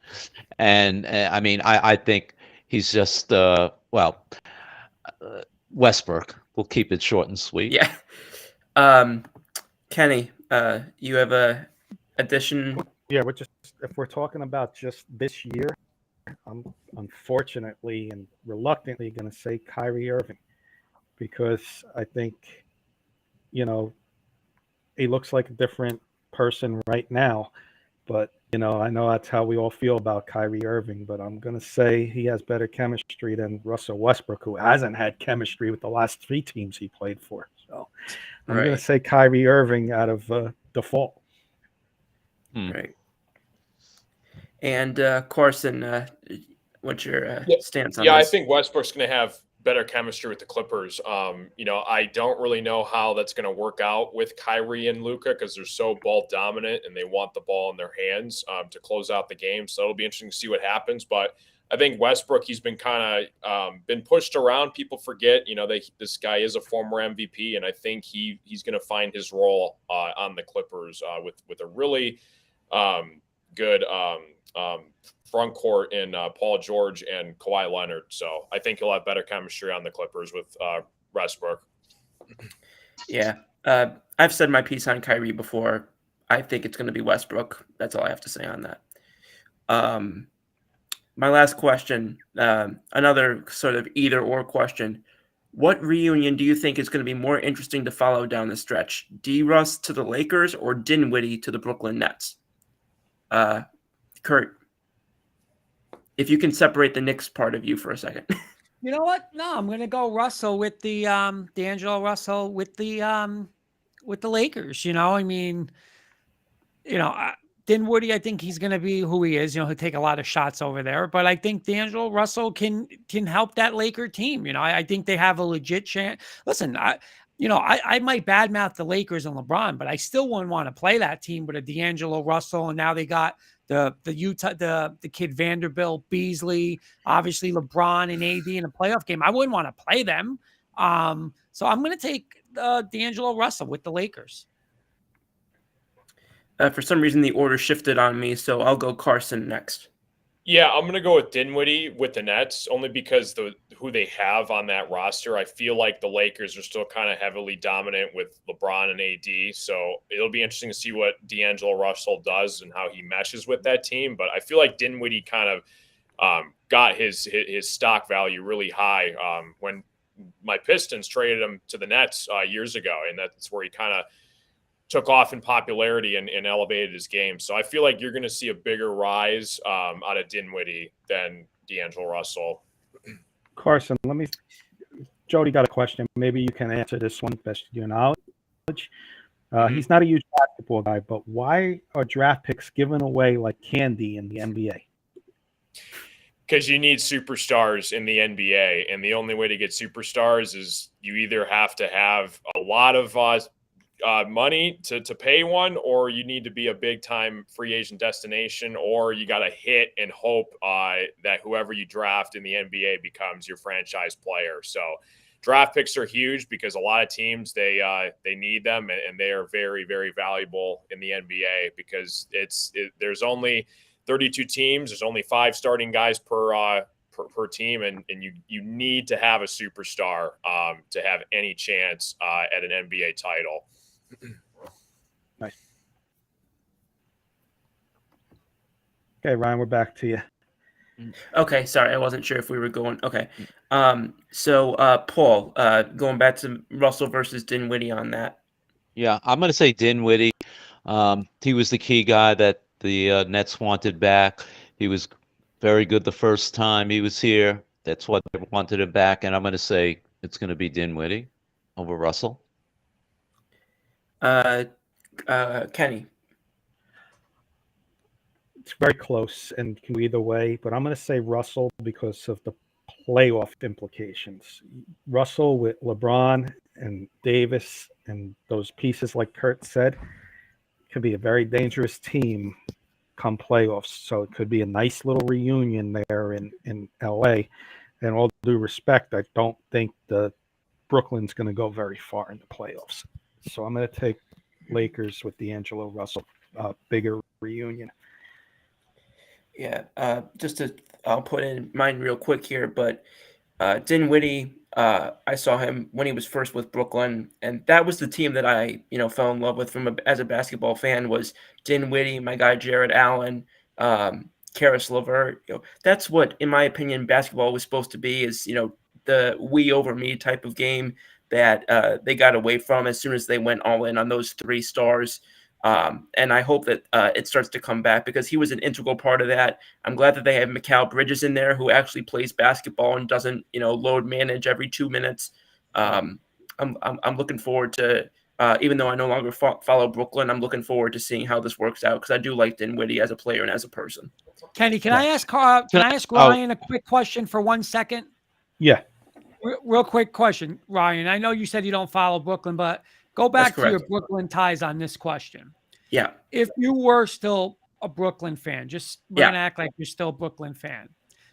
And I mean, I think he's just Westbrook. We'll keep it short and sweet. Yeah. Kenny, you have a addition? Yeah, if we're talking about just this year, I'm unfortunately and reluctantly going to say Kyrie Irving because I think, you know, he looks like a different person right now. But, you know, I know that's how we all feel about Kyrie Irving, but I'm going to say he has better chemistry than Russell Westbrook, who hasn't had chemistry with the last 3 teams he played for. So I'm going to say Kyrie Irving out of default. Right. And Carson, what's your stance on this? Yeah, I think Westbrook's going to have better chemistry with the Clippers. You know, I don't really know how that's going to work out with Kyrie and Luka because they're so ball dominant and they want the ball in their hands to close out the game. So it'll be interesting to see what happens. But I think Westbrook, he's been kind of been pushed around. People forget, you know, this guy is a former MVP, and I think he's going to find his role on the Clippers with a really good front court in Paul George and Kawhi Leonard. So I think he'll have better chemistry on the Clippers with Westbrook. Yeah. I've said my piece on Kyrie before. I think it's going to be Westbrook. That's all I have to say on that. My last question, another sort of either or question. What reunion do you think is going to be more interesting to follow down the stretch? D-Russ to the Lakers or Dinwiddie to the Brooklyn Nets? Kurt, if you can separate the Knicks part of you for a second. You know what? No, I'm going to go Russell with the D'Angelo Russell with the Lakers. You know, I mean, you know, Dinwiddie, I think he's going to be who he is. You know, he'll take a lot of shots over there, but I think D'Angelo Russell can help that Laker team. You know, I think they have a legit chance. Listen, I might badmouth the Lakers and LeBron, but I still wouldn't want to play that team with a D'Angelo Russell, and now they got the Utah, the kid Vanderbilt, Beasley, obviously LeBron and AD in a playoff game. I wouldn't want to play them. So I'm going to take D'Angelo Russell with the Lakers. For some reason, the order shifted on me, so I'll go Carson next. Yeah, I'm going to go with Dinwiddie with the Nets, only because who they have on that roster. I feel like the Lakers are still kind of heavily dominant with LeBron and AD, so it'll be interesting to see what D'Angelo Russell does and how he meshes with that team. But I feel like Dinwiddie kind of got his stock value really high when my Pistons traded him to the Nets years ago, and that's where he kind of took off in popularity and elevated his game. So I feel like you're going to see a bigger rise out of Dinwiddie than D'Angelo Russell. Carson, Jody got a question. Maybe you can answer this one best to your knowledge. He's not a huge basketball guy, but why are draft picks given away like candy in the NBA? Because you need superstars in the NBA, and the only way to get superstars is you either have to have a lot of money to pay one, or you need to be a big time free agent destination, or you got to hit and hope that whoever you draft in the NBA becomes your franchise player. So draft picks are huge because a lot of teams they need them, and they are very, very valuable in the NBA because there's only 32 teams. There's only 5 starting guys per team, and you need to have a superstar to have any chance at an NBA title. Nice. Okay, Ryan, we're back to you. Okay, sorry, I wasn't sure if we were going. Okay, so Paul, going back to Russell versus Dinwiddie on that. Yeah, I'm going to say Dinwiddie. He was the key guy that the Nets wanted back. He was very good the first time he was here. That's what they wanted him back, and I'm going to say it's going to be Dinwiddie over Russell. Kenny. It's very close and can go either way, but I'm going to say Russell because of the playoff implications. Russell with LeBron and Davis and those pieces, like Kurt said, could be a very dangerous team come playoffs. So it could be a nice little reunion there in LA. And all due respect, I don't think the Brooklyn's going to go very far in the playoffs. So I'm going to take Lakers with D'Angelo Russell, bigger reunion. Yeah, I'll put in mine real quick here, but Dinwiddie, I saw him when he was first with Brooklyn, and that was the team that I, fell in love with as a basketball fan was Dinwiddie, my guy Jared Allen, Karis LeVert. That's what, in my opinion, basketball was supposed to be is, the we over me type of game that they got away from as soon as they went all in on those 3 stars. And I hope that it starts to come back because he was an integral part of that. I'm glad that they have Mikal Bridges in there who actually plays basketball and doesn't, load manage every 2 minutes. I'm looking forward to, even though I no longer follow Brooklyn, I'm looking forward to seeing how this works out because I do like Dinwiddie as a player and as a person. Kenny, can I ask Ryan a quick question for 1 second? Yeah. Real quick question, Ryan. I know you said you don't follow Brooklyn, but go back to your Brooklyn ties on this question. Yeah. If you were still a Brooklyn fan, we're going to act like you're still a Brooklyn fan.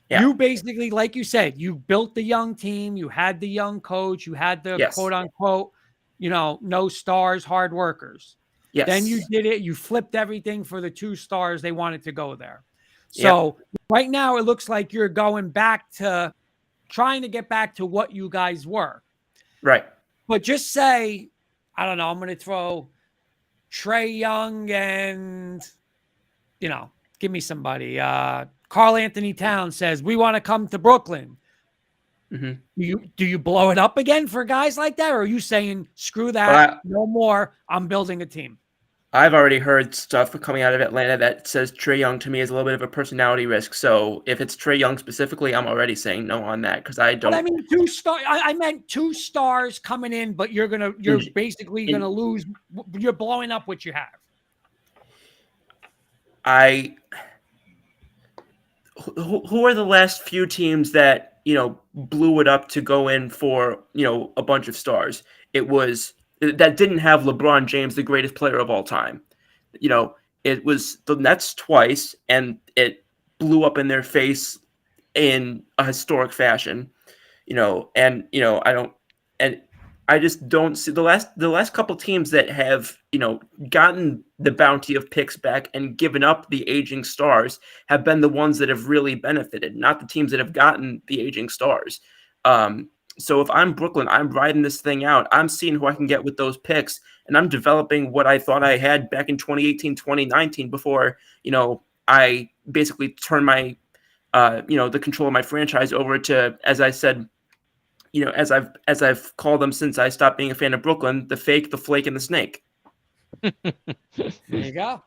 Yeah. You basically, like you said, you built the young team. You had the young coach. You had the quote unquote, no stars, hard workers. Yes. Then you did it. You flipped everything for the 2 stars. They wanted to go there. So right now it looks like you're going back to trying to get back to what you guys were. Right. But just say, I don't know, I'm going to throw Trae Young and, give me somebody. Karl Anthony Towns says, we want to come to Brooklyn. Mm-hmm. Do you blow it up again for guys like that? Or are you saying, screw that, no more, I'm building a team? I've already heard stuff coming out of Atlanta that says Trae Young to me is a little bit of a personality risk. So if it's Trae Young specifically, I'm already saying no on that because I don't. But I mean, 2 stars. I meant 2 stars coming in, but you're basically gonna lose. You're blowing up what you have. Who are the last few teams that blew it up to go in for a bunch of stars? It was. That didn't have LeBron James, the greatest player of all time. It was the Nets twice, and it blew up in their face in a historic fashion. I just don't see the last couple teams that have gotten the bounty of picks back and given up the aging stars have been the ones that have really benefited, not the teams that have gotten the aging stars. So if I'm Brooklyn, I'm riding this thing out. I'm seeing who I can get with those picks, and I'm developing what I thought I had back in 2018, 2019 before, I basically turned my, the control of my franchise over to, as I said, as I've called them since I stopped being a fan of Brooklyn, the fake, the flake, and the snake. There you go.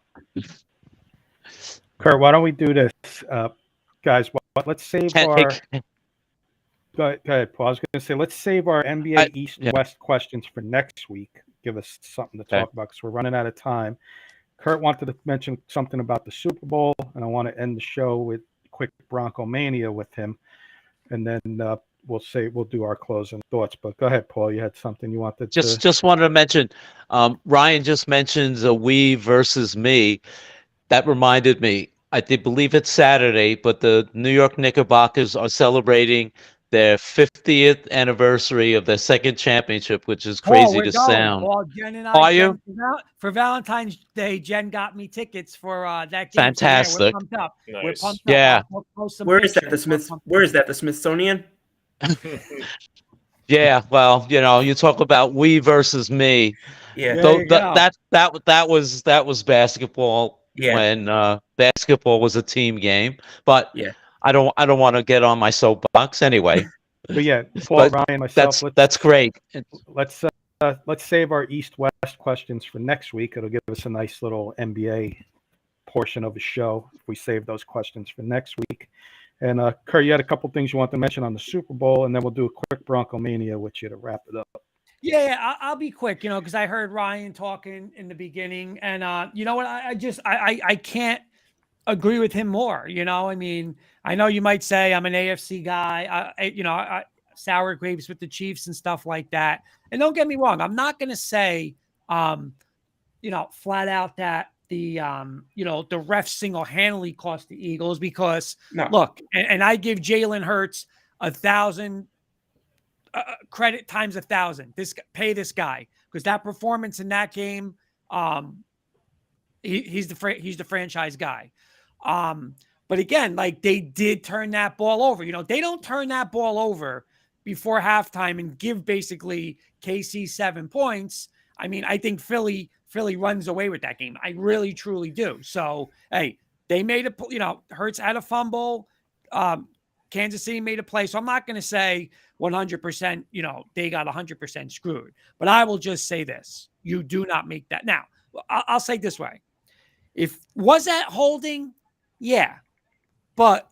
Kurt, why don't we do this, guys? Let's save Can't our. take. Go ahead, Paul. I was going to say, let's save our NBA East Yeah. West questions for next week. Give us something to Okay. talk about because we're running out of time. Kurt wanted to mention something about the Super Bowl, and I want to end the show with quick Bronco Mania with him, and then we'll do our closing thoughts. But go ahead, Paul. You had something you wanted to. Just wanted to mention. Ryan just mentions a we versus me. That reminded me. I believe it's Saturday, but the New York Knickerbockers are celebrating their 50th anniversary of their second championship, which is crazy we're to going. sound. Well, Jen and Are Jen, you? for Valentine's Day, Jen got me tickets for that game. Fantastic. So, yeah, we're pumped up. Nice. We're pumped Yeah. up. We'll post some Where is that? pictures. Where is that? The Smithsonian? Yeah, well, you talk about we versus me. Yeah. There Though you go. that was basketball Yeah. when basketball was a team game. But Yeah. I don't want to get on my soapbox anyway. But yeah, Paul, But Ryan, myself. That's great. Let's save our East West questions for next week. It'll give us a nice little NBA portion of the show if we save those questions for next week. And Kurt, you had a couple things you want to mention on the Super Bowl, and then we'll do a quick Bronco Mania with you to wrap it up. Yeah, I'll be quick, because I heard Ryan talking in the beginning, and you know what? I can't agree with him more. I mean, I know you might say I'm an AFC guy. I sour grapes with the Chiefs and stuff like that. And don't get me wrong, I'm not going to say, flat out that the refs single-handedly cost the Eagles because look, and I give Jalen Hurts 1,000 credit times 1,000. Pay this guy because that performance in that game, he's the franchise guy. But again, like they did turn that ball over. They don't turn that ball over before halftime and give basically KC 7 points. I mean, I think Philly runs away with that game. I really, truly do. So, hey, they made Hurts had a fumble. Kansas City made a play. So I'm not going to say 100%, they got 100% screwed. But I will just say this. You do not make that. Now, I'll say it this way. Was that holding? Yeah. But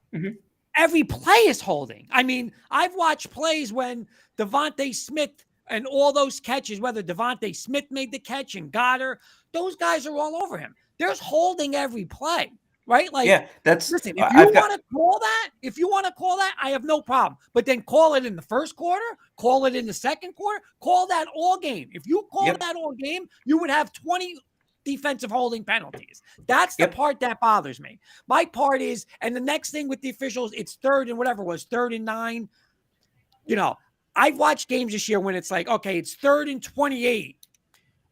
every play is holding. I mean, I've watched plays when Devontae Smith and all those catches, whether Devontae Smith made the catch and Goddard, those guys are all over him. There's holding every play, right? Like, yeah, that's listen, if you want to call that, I have no problem. But then call it in the first quarter, call it in the second quarter, call that all game. If you call that all game, you would have 20 defensive holding penalties. That's the part that bothers me. My part is, and the next thing with the officials, it's 3rd and 9. I've watched games this year when it's like, okay, it's 3rd and 28,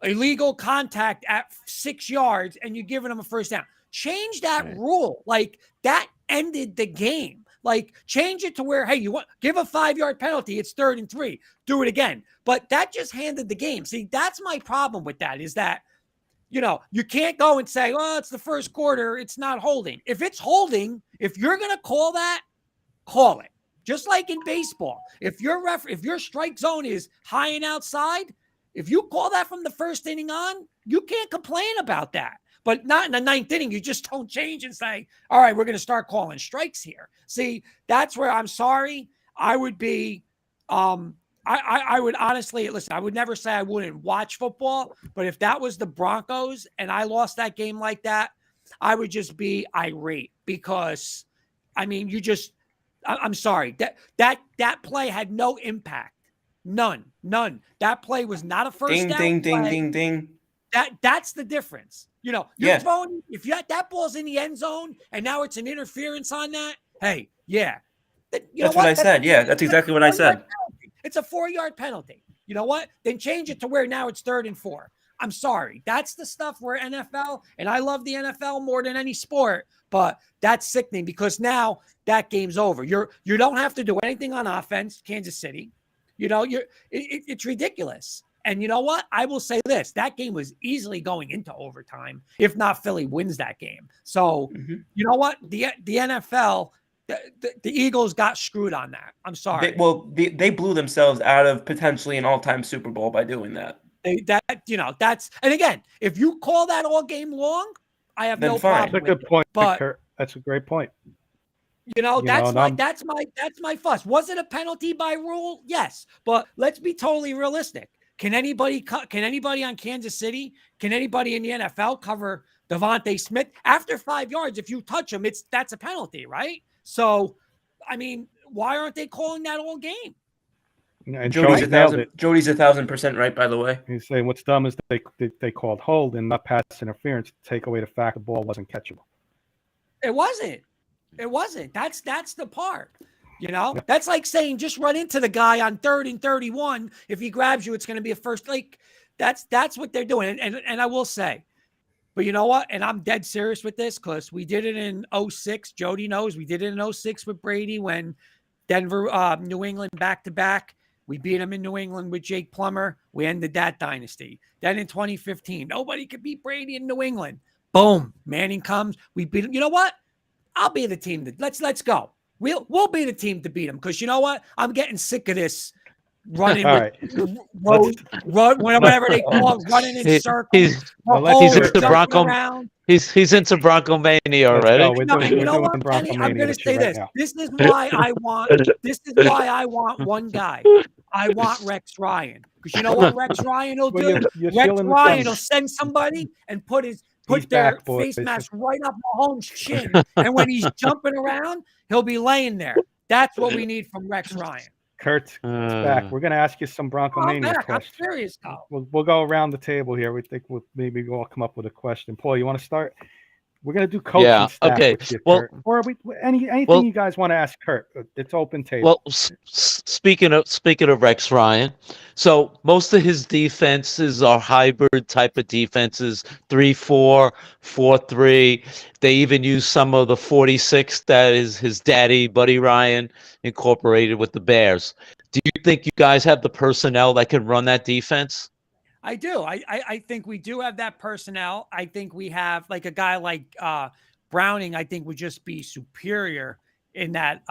illegal contact at 6 yards, and you're giving them a first down. Change that rule. Like, that ended the game. Like, change it to where, hey, give a 5-yard penalty. It's 3rd and 3. Do it again. But that just handed the game. See, that's my problem with that is that, you can't go and say, oh, it's the first quarter. It's not holding. If it's holding, if you're going to call that, call it. Just like in baseball, if your strike zone is high and outside, if you call that from the first inning on, you can't complain about that. But not in the 9th inning. You just don't change and say, all right, we're going to start calling strikes here. See, that's where I'm sorry. I would be, I would honestly, listen, I would never say I wouldn't watch football, but if that was the Broncos and I lost that game like that, I would just be irate because, I mean, I'm sorry. That play had no impact. None. That play was not a first down. Ding. That's the difference. You're throwing, if that ball's in the end zone and now it's an interference on that, hey, yeah. That's what I said. Yeah, that's exactly what I said. It's a 4-yard penalty. You know what? Then change it to where now it's 3rd and 4. I'm sorry. That's the stuff where NFL, and I love the NFL more than any sport, but that's sickening because now that game's over. You don't have to do anything on offense, Kansas City. It's ridiculous. And you know what? I will say this. That game was easily going into overtime, if not Philly wins that game. So, you know what? The NFL, the Eagles got screwed on that. I'm sorry. They blew themselves out of potentially an all-time Super Bowl by doing that. That's and again, if you call that all game long, I have Then no fine. problem. That's a with good it. point, But Kurt. That's a great point. that's and my fuss. Was it a penalty by rule? Yes, but let's be totally realistic. Can anybody on Kansas City? Can anybody in the NFL cover Devontae Smith after 5 yards? If you touch him, that's a penalty, right? So, I mean, why aren't they calling that all game? And Jody's Jody nailed it. Jody's 1,000% right, by the way. He's saying what's dumb is they called hold and not pass interference to take away the fact the ball wasn't catchable. It wasn't. That's the part. That's like saying just run into the guy on 3rd and 31. If he grabs you, it's going to be a first. Like that's what they're doing. And I will say, but you know what? And I'm dead serious with this because we did it in 06. Jody knows we did it in 06 with Brady when Denver, New England back to back. We beat him in New England with Jake Plummer. We ended that dynasty. Then in 2015, nobody could beat Brady in New England. Boom, Manning comes. We beat him. You know what? I'll be the team that let's go. We'll be the team to beat him because you know what? I'm getting sick of this running whatever they call it, running in circles. He's into Bronco. He's into Bronco Mania already. You know what, Kenny? I'm going to say this. Now. This is why I want one guy. I want Rex Ryan because you know what Rex Ryan will do? Rex Ryan will send somebody and put their face mask right up Mahomes' chin, and when he's jumping around, he'll be laying there. That's what we need from Rex Ryan. Kurt's back. We're going to ask you some Bronco Mania questions. I'm serious now. We'll go around the table here. We think maybe we'll come up with a question. Paul, you want to start? We're going to do coaching staff okay. with you, Kurt. Or anything you guys want to ask Kurt. It's open table. Well, speaking of Rex Ryan, so most of his defenses are hybrid type of defenses, 3-4, 4-3. They even use some of the 46 that is his daddy, Buddy Ryan, incorporated with the Bears. Do you think you guys have the personnel that can run that defense? I do. I think we do have that personnel. I think we have like a guy like Browning. I think would just be superior in that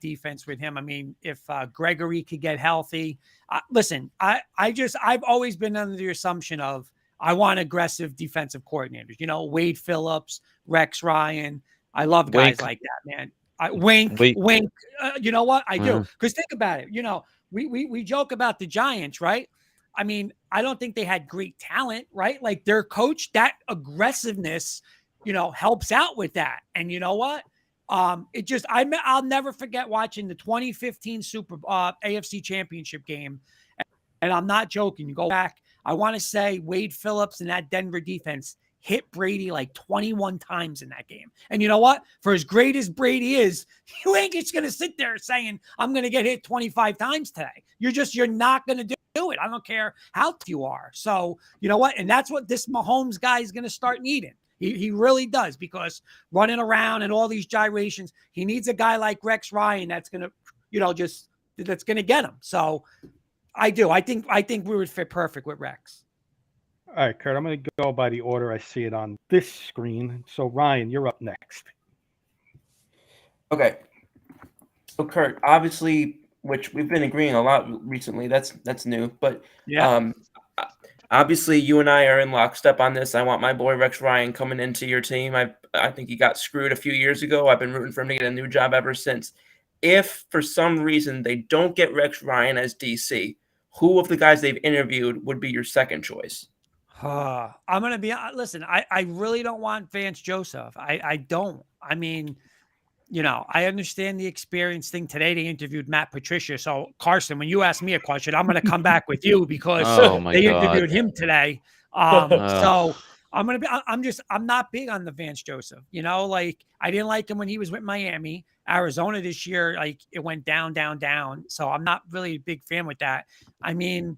defense with him. I mean, if Gregory could get healthy, listen. I've always been under the assumption of I want aggressive defensive coordinators. Wade Phillips, Rex Ryan. I love guys like that, man. Wink. You know what? I do because think about it. We joke about the Giants, right? I mean, I don't think they had great talent, right? Like their coach, that aggressiveness, helps out with that. And you know what? I'll never forget watching the 2015 AFC Championship game. And I'm not joking. You go back. I want to say Wade Phillips and that Denver defense hit Brady like 21 times in that game. And you know what? For as great as Brady is, you ain't just going to sit there saying, I'm going to get hit 25 times today. You're not going to do it. I don't care how tough you are. So, you know what? And that's what this Mahomes guy is going to start needing. He really does because running around and all these gyrations, he needs a guy like Rex Ryan that's going to, that's going to get him. So I do. I think we would fit perfect with Rex. All right, Kurt, I'm going to go by the order I see it on this screen. So, Ryan, you're up next. Okay. So, Kurt, obviously, which we've been agreeing a lot recently, that's new. But obviously, you and I are in lockstep on this. I want my boy Rex Ryan coming into your team. I think he got screwed a few years ago. I've been rooting for him to get a new job ever since. If, for some reason, they don't get Rex Ryan as DC, who of the guys they've interviewed would be your second choice? I'm going to be, listen, I really don't want Vance Joseph. I don't. I mean, I understand the experience thing. Today they interviewed Matt Patricia. So Carson, when you ask me a question, I'm going to come back with you because they interviewed him today. So I'm not big on the Vance Joseph, like I didn't like him when he was with Miami. Arizona this year, like it went down, down, down. So I'm not really a big fan with that. I mean,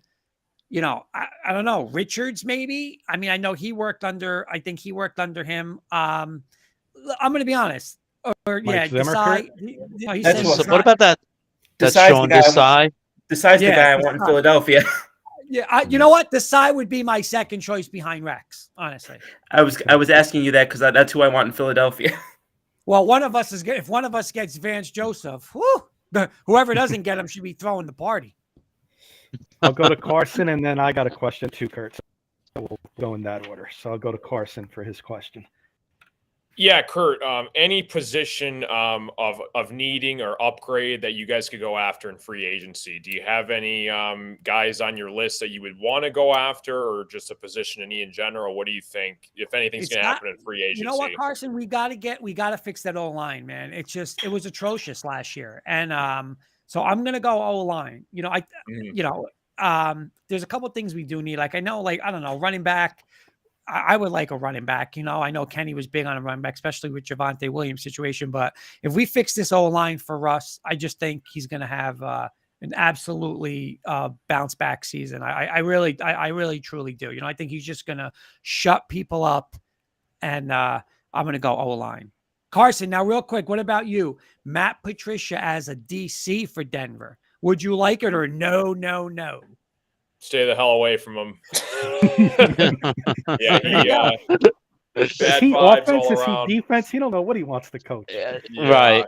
I don't know. Richards, maybe. I mean, I know he worked under him. I'm going to be honest. Desai. What about that? That's Sean Desai. Desai's the guy I want in Philadelphia. You know what? Desai would be my second choice behind Rex, honestly. I was asking you that because that's who I want in Philadelphia. Well, if one of us gets Vance Joseph, whoever doesn't get him should be throwing the party. I'll go to Carson, and then I got a question too, Kurt. So we'll go in that order. So I'll go to Carson for his question. Yeah, Kurt. Any position of needing or upgrade that you guys could go after in free agency? Do you have any guys on your list that you would want to go after, or just a position in in general? What do you think, if anything's going to happen in free agency? You know what, Carson? We got to fix that O line, man. It was atrocious last year, and so I'm gonna go O line. There's a couple things we do need. Like I know, like I don't know, running back. I would like a running back. I know Kenny was big on a running back, especially with Javonte Williams situation. But if we fix this O-line for Russ, I just think he's going to have an absolutely bounce back season. I really, truly do. I think he's just going to shut people up, and I'm going to go O-line. Carson, now real quick, what about you? Matt Patricia as a DC for Denver. Would you like it or no? Stay the hell away from him. Yeah, Is he offense? Is he defense? He don't know what he wants to coach. Right,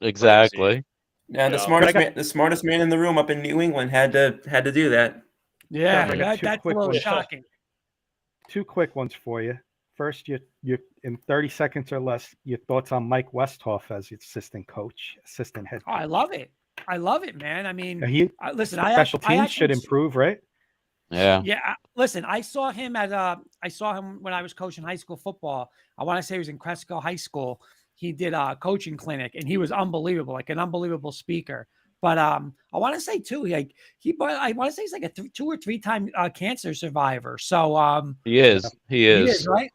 exactly. Yeah, the smartest man in the room up in New England had to do that. Yeah, that's a little shocking. Two quick ones for you. First, you in 30 seconds or less, your thoughts on Mike Westhoff as assistant head coach. Oh, I love it, man. I mean, listen, special teams should improve, right? Yeah. Listen, I saw him when I was coaching high school football. I want to say he was in Cresco High School. He did a coaching clinic, and he was unbelievable, like an unbelievable speaker. But I want to say too, I want to say he's like a 2 or 3 time cancer survivor. So he is, right.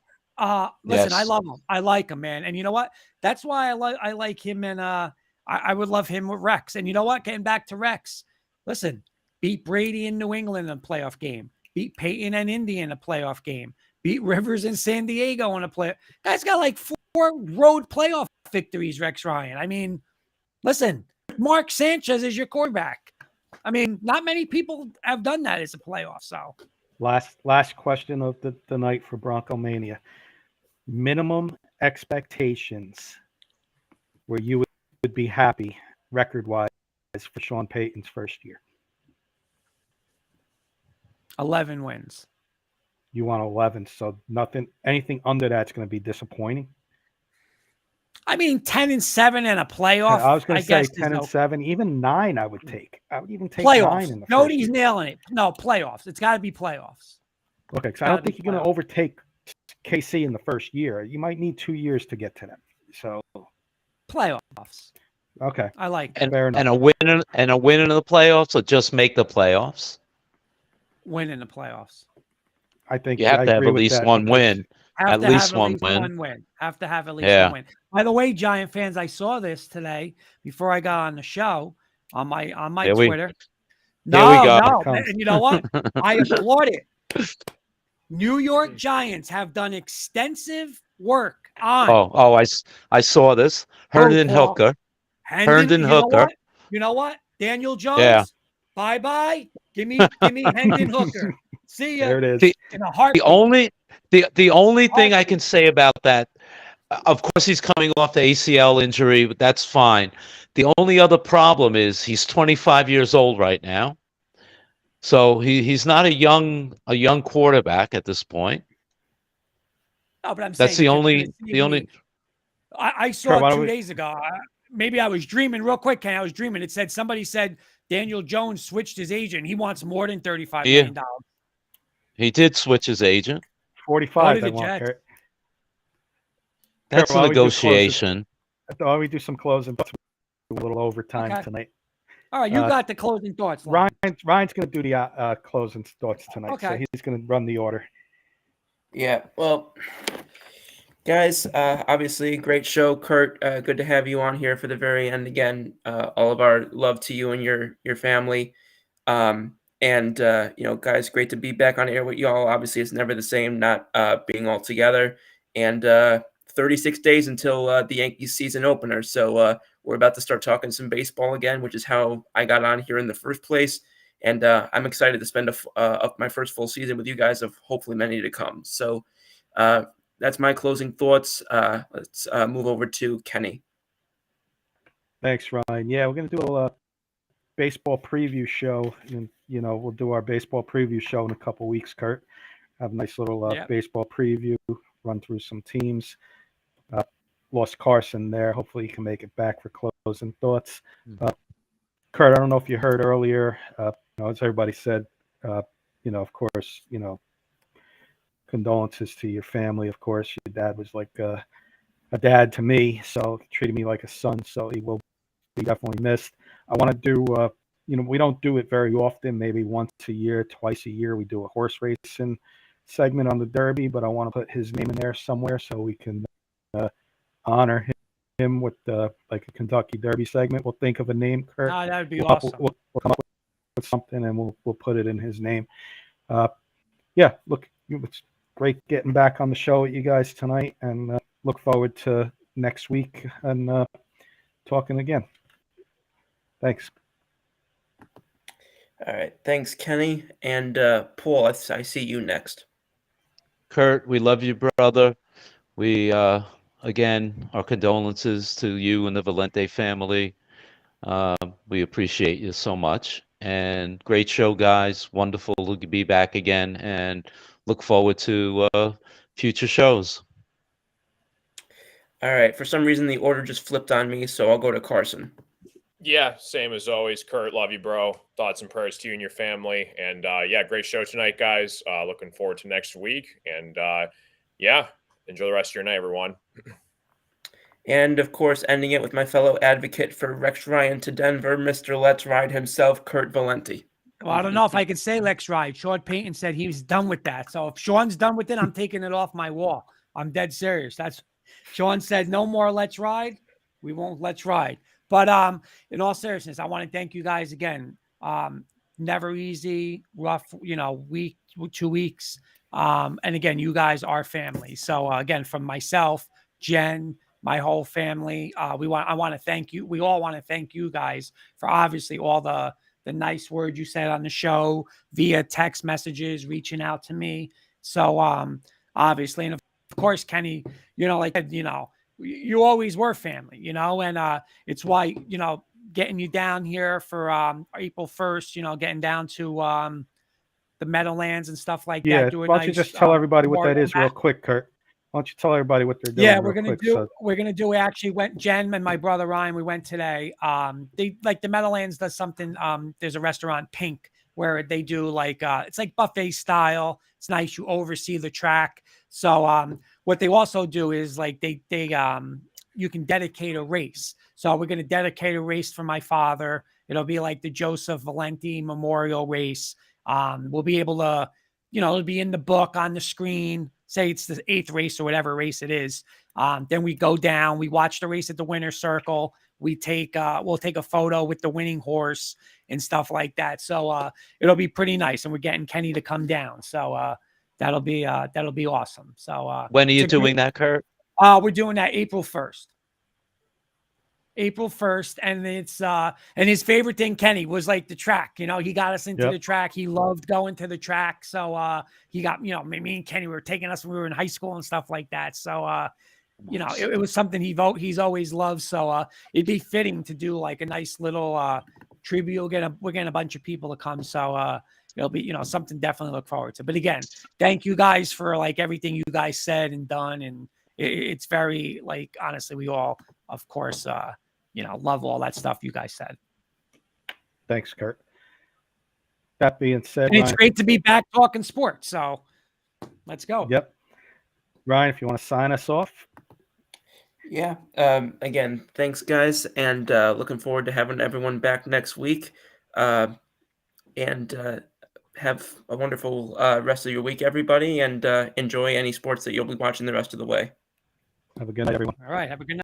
Listen, yes. I love him. I like him, man. And you know what? That's why I like him, and I would love him with Rex. And you know what? Getting back to Rex, listen, beat Brady in New England in a playoff game, beat Peyton and Indy in a playoff game, beat Rivers in San Diego in a play. Guy's got like 4 road playoff victories, Rex Ryan. I mean, listen, Mark Sanchez is your quarterback. I mean, not many people have done that as a playoff. So last question of the night for Bronco Mania. Minimum expectations where you would be happy record-wise for Sean Payton's first year. 11 wins. You want 11, so anything under that's going to be disappointing. I mean, 10-7 in a playoff. I was going to say 10-7, even 9. I would take. I would even take playoffs. 9 in the Nobody's nailing it. No, playoffs. It's got to be playoffs. Okay, because I don't think you're going to overtake KC in the first year. You might need 2 years to get to them. So playoffs. Okay, I like that. Fair enough. And a win in the playoffs, or just make the playoffs. Win in the playoffs. I think you have to have at least one win. At least one win. Have to have at least one win. By the way, Giant fans, I saw this today before I got on the show on my Twitter. No. And you know what? I applaud it. New York Giants have done extensive work on. I saw this. Herndon Hooker. You know what? Daniel Jones. Yeah. Bye. Give me Hendon Hooker. See ya. There it is. In a heartbeat. The only thing I can say about that, of course, he's coming off the ACL injury, but that's fine. The only other problem is he's 25 years old right now, so he's not a young quarterback at this point. No, but that's the only. I saw 2 days ago. Maybe I was dreaming real quick. Ken, I was dreaming. Somebody said Daniel Jones switched his agent. He wants more than $35 million. He did switch his agent. 45. They want. That's a negotiation. While we do some closing, a little overtime tonight. All right, you got the closing thoughts. Ryan's going to do the closing thoughts tonight. Okay. So he's going to run the order. Yeah, well, guys, obviously, great show, Kurt. Good to have you on here for the very end again. All of our love to you and your family. Guys, great to be back on air with y'all. Obviously, it's never the same not being all together. And 36 days until the Yankees season opener. So we're about to start talking some baseball again, which is how I got on here in the first place. And I'm excited to spend my first full season with you guys, of hopefully many to come. So that's my closing thoughts. Let's move over to Kenny. Thanks, Ryan. Yeah, we're going to do baseball preview show, and we'll do our baseball preview show in a couple weeks. Kurt, have a nice little Yep. baseball preview, run through some teams. Lost Carson there. Hopefully, he can make it back for closing thoughts. Kurt, I don't know if you heard earlier. As everybody said, of course, condolences to your family. Of course, your dad was like a dad to me, so treated me like a son. So he will be definitely missed. I want to do, we don't do it very often, maybe once a year, twice a year. We do a horse racing segment on the Derby, but I want to put his name in there somewhere so we can honor him with like a Kentucky Derby segment. We'll think of a name, Kurt. Oh, that would be awesome. We'll come up with something and we'll put it in his name. Yeah, look, it's great getting back on the show with you guys tonight, and look forward to next week and talking again. Thanks. All right. Thanks, Kenny. And Paul, I see you next. Kurt, we love you, brother. We, again, our condolences to you and the Valente family. We appreciate you so much. And great show, guys. Wonderful to be back again, and look forward to future shows. All right. For some reason, the order just flipped on me, so I'll go to Carson. Yeah, same as always. Kurt, love you, bro. Thoughts and prayers to you and your family. And yeah, great show tonight, guys. Looking forward to next week. And yeah, enjoy the rest of your night, everyone. And of course, ending it with my fellow advocate for Rex Ryan to Denver, Mr. Let's Ride himself, Kurt Valenti. Well, I don't know if I can say Lex Ride. Sean Payton said he was done with that. So if Sean's done with it, I'm taking it off my wall. I'm dead serious. That's Sean said, no more Let's Ride. We won't Let's Ride. But in all seriousness, I want to thank you guys again. Never easy, rough, week, 2 weeks. And again, you guys are family. So again, from myself, Jen, my whole family, I want to thank you. We all want to thank you guys for obviously all the nice words you said on the show via text messages, reaching out to me. So obviously, and of course, Kenny, you always were family, and it's why, getting you down here for April 1st, getting down to the Meadowlands and stuff like Yeah, that. why don't you just tell everybody what that is real quick, Kurt? Why don't you tell everybody what they're doing? Yeah, we're gonna do. We actually went. Jen and my brother Ryan. We went today. They like the Meadowlands does something. There's a restaurant, Pink, where they do like it's like buffet style. It's nice. You oversee the track. So what they also do is like they you can dedicate a race. So we're gonna dedicate a race for my father. It'll be like the Joseph Valenti Memorial Race. We'll be able to, it'll be in the book on the screen. Say it's the 8th race or whatever race it is. Then we go down, we watch the race at the winner's circle. We'll take a photo with the winning horse and stuff like that. So it'll be pretty nice. And we're getting Kenny to come down. So that'll be awesome. So when are you doing that, Kurt? We're doing that April 1st. April 1st, and it's and his favorite thing, Kenny, was like the track. He got us into the track. He loved going to the track. So he got, me and Kenny were taking us when we were in high school and stuff like that. So it was something he's always loved. So it'd be fitting to do like a nice little tribute. We're getting a bunch of people to come. So it'll be, something definitely to look forward to. But again, thank you guys for like everything you guys said and done. And it's very, like, honestly, we all, of course, love all that stuff you guys said. Thanks, Kurt. That being said, and it's great to be back talking sports. So let's go. Yep. Ryan, if you want to sign us off. Yeah. Again, thanks, guys, and looking forward to having everyone back next week. And have a wonderful rest of your week, everybody, and enjoy any sports that you'll be watching the rest of the way. Have a good night, everyone. All right. Have a good night.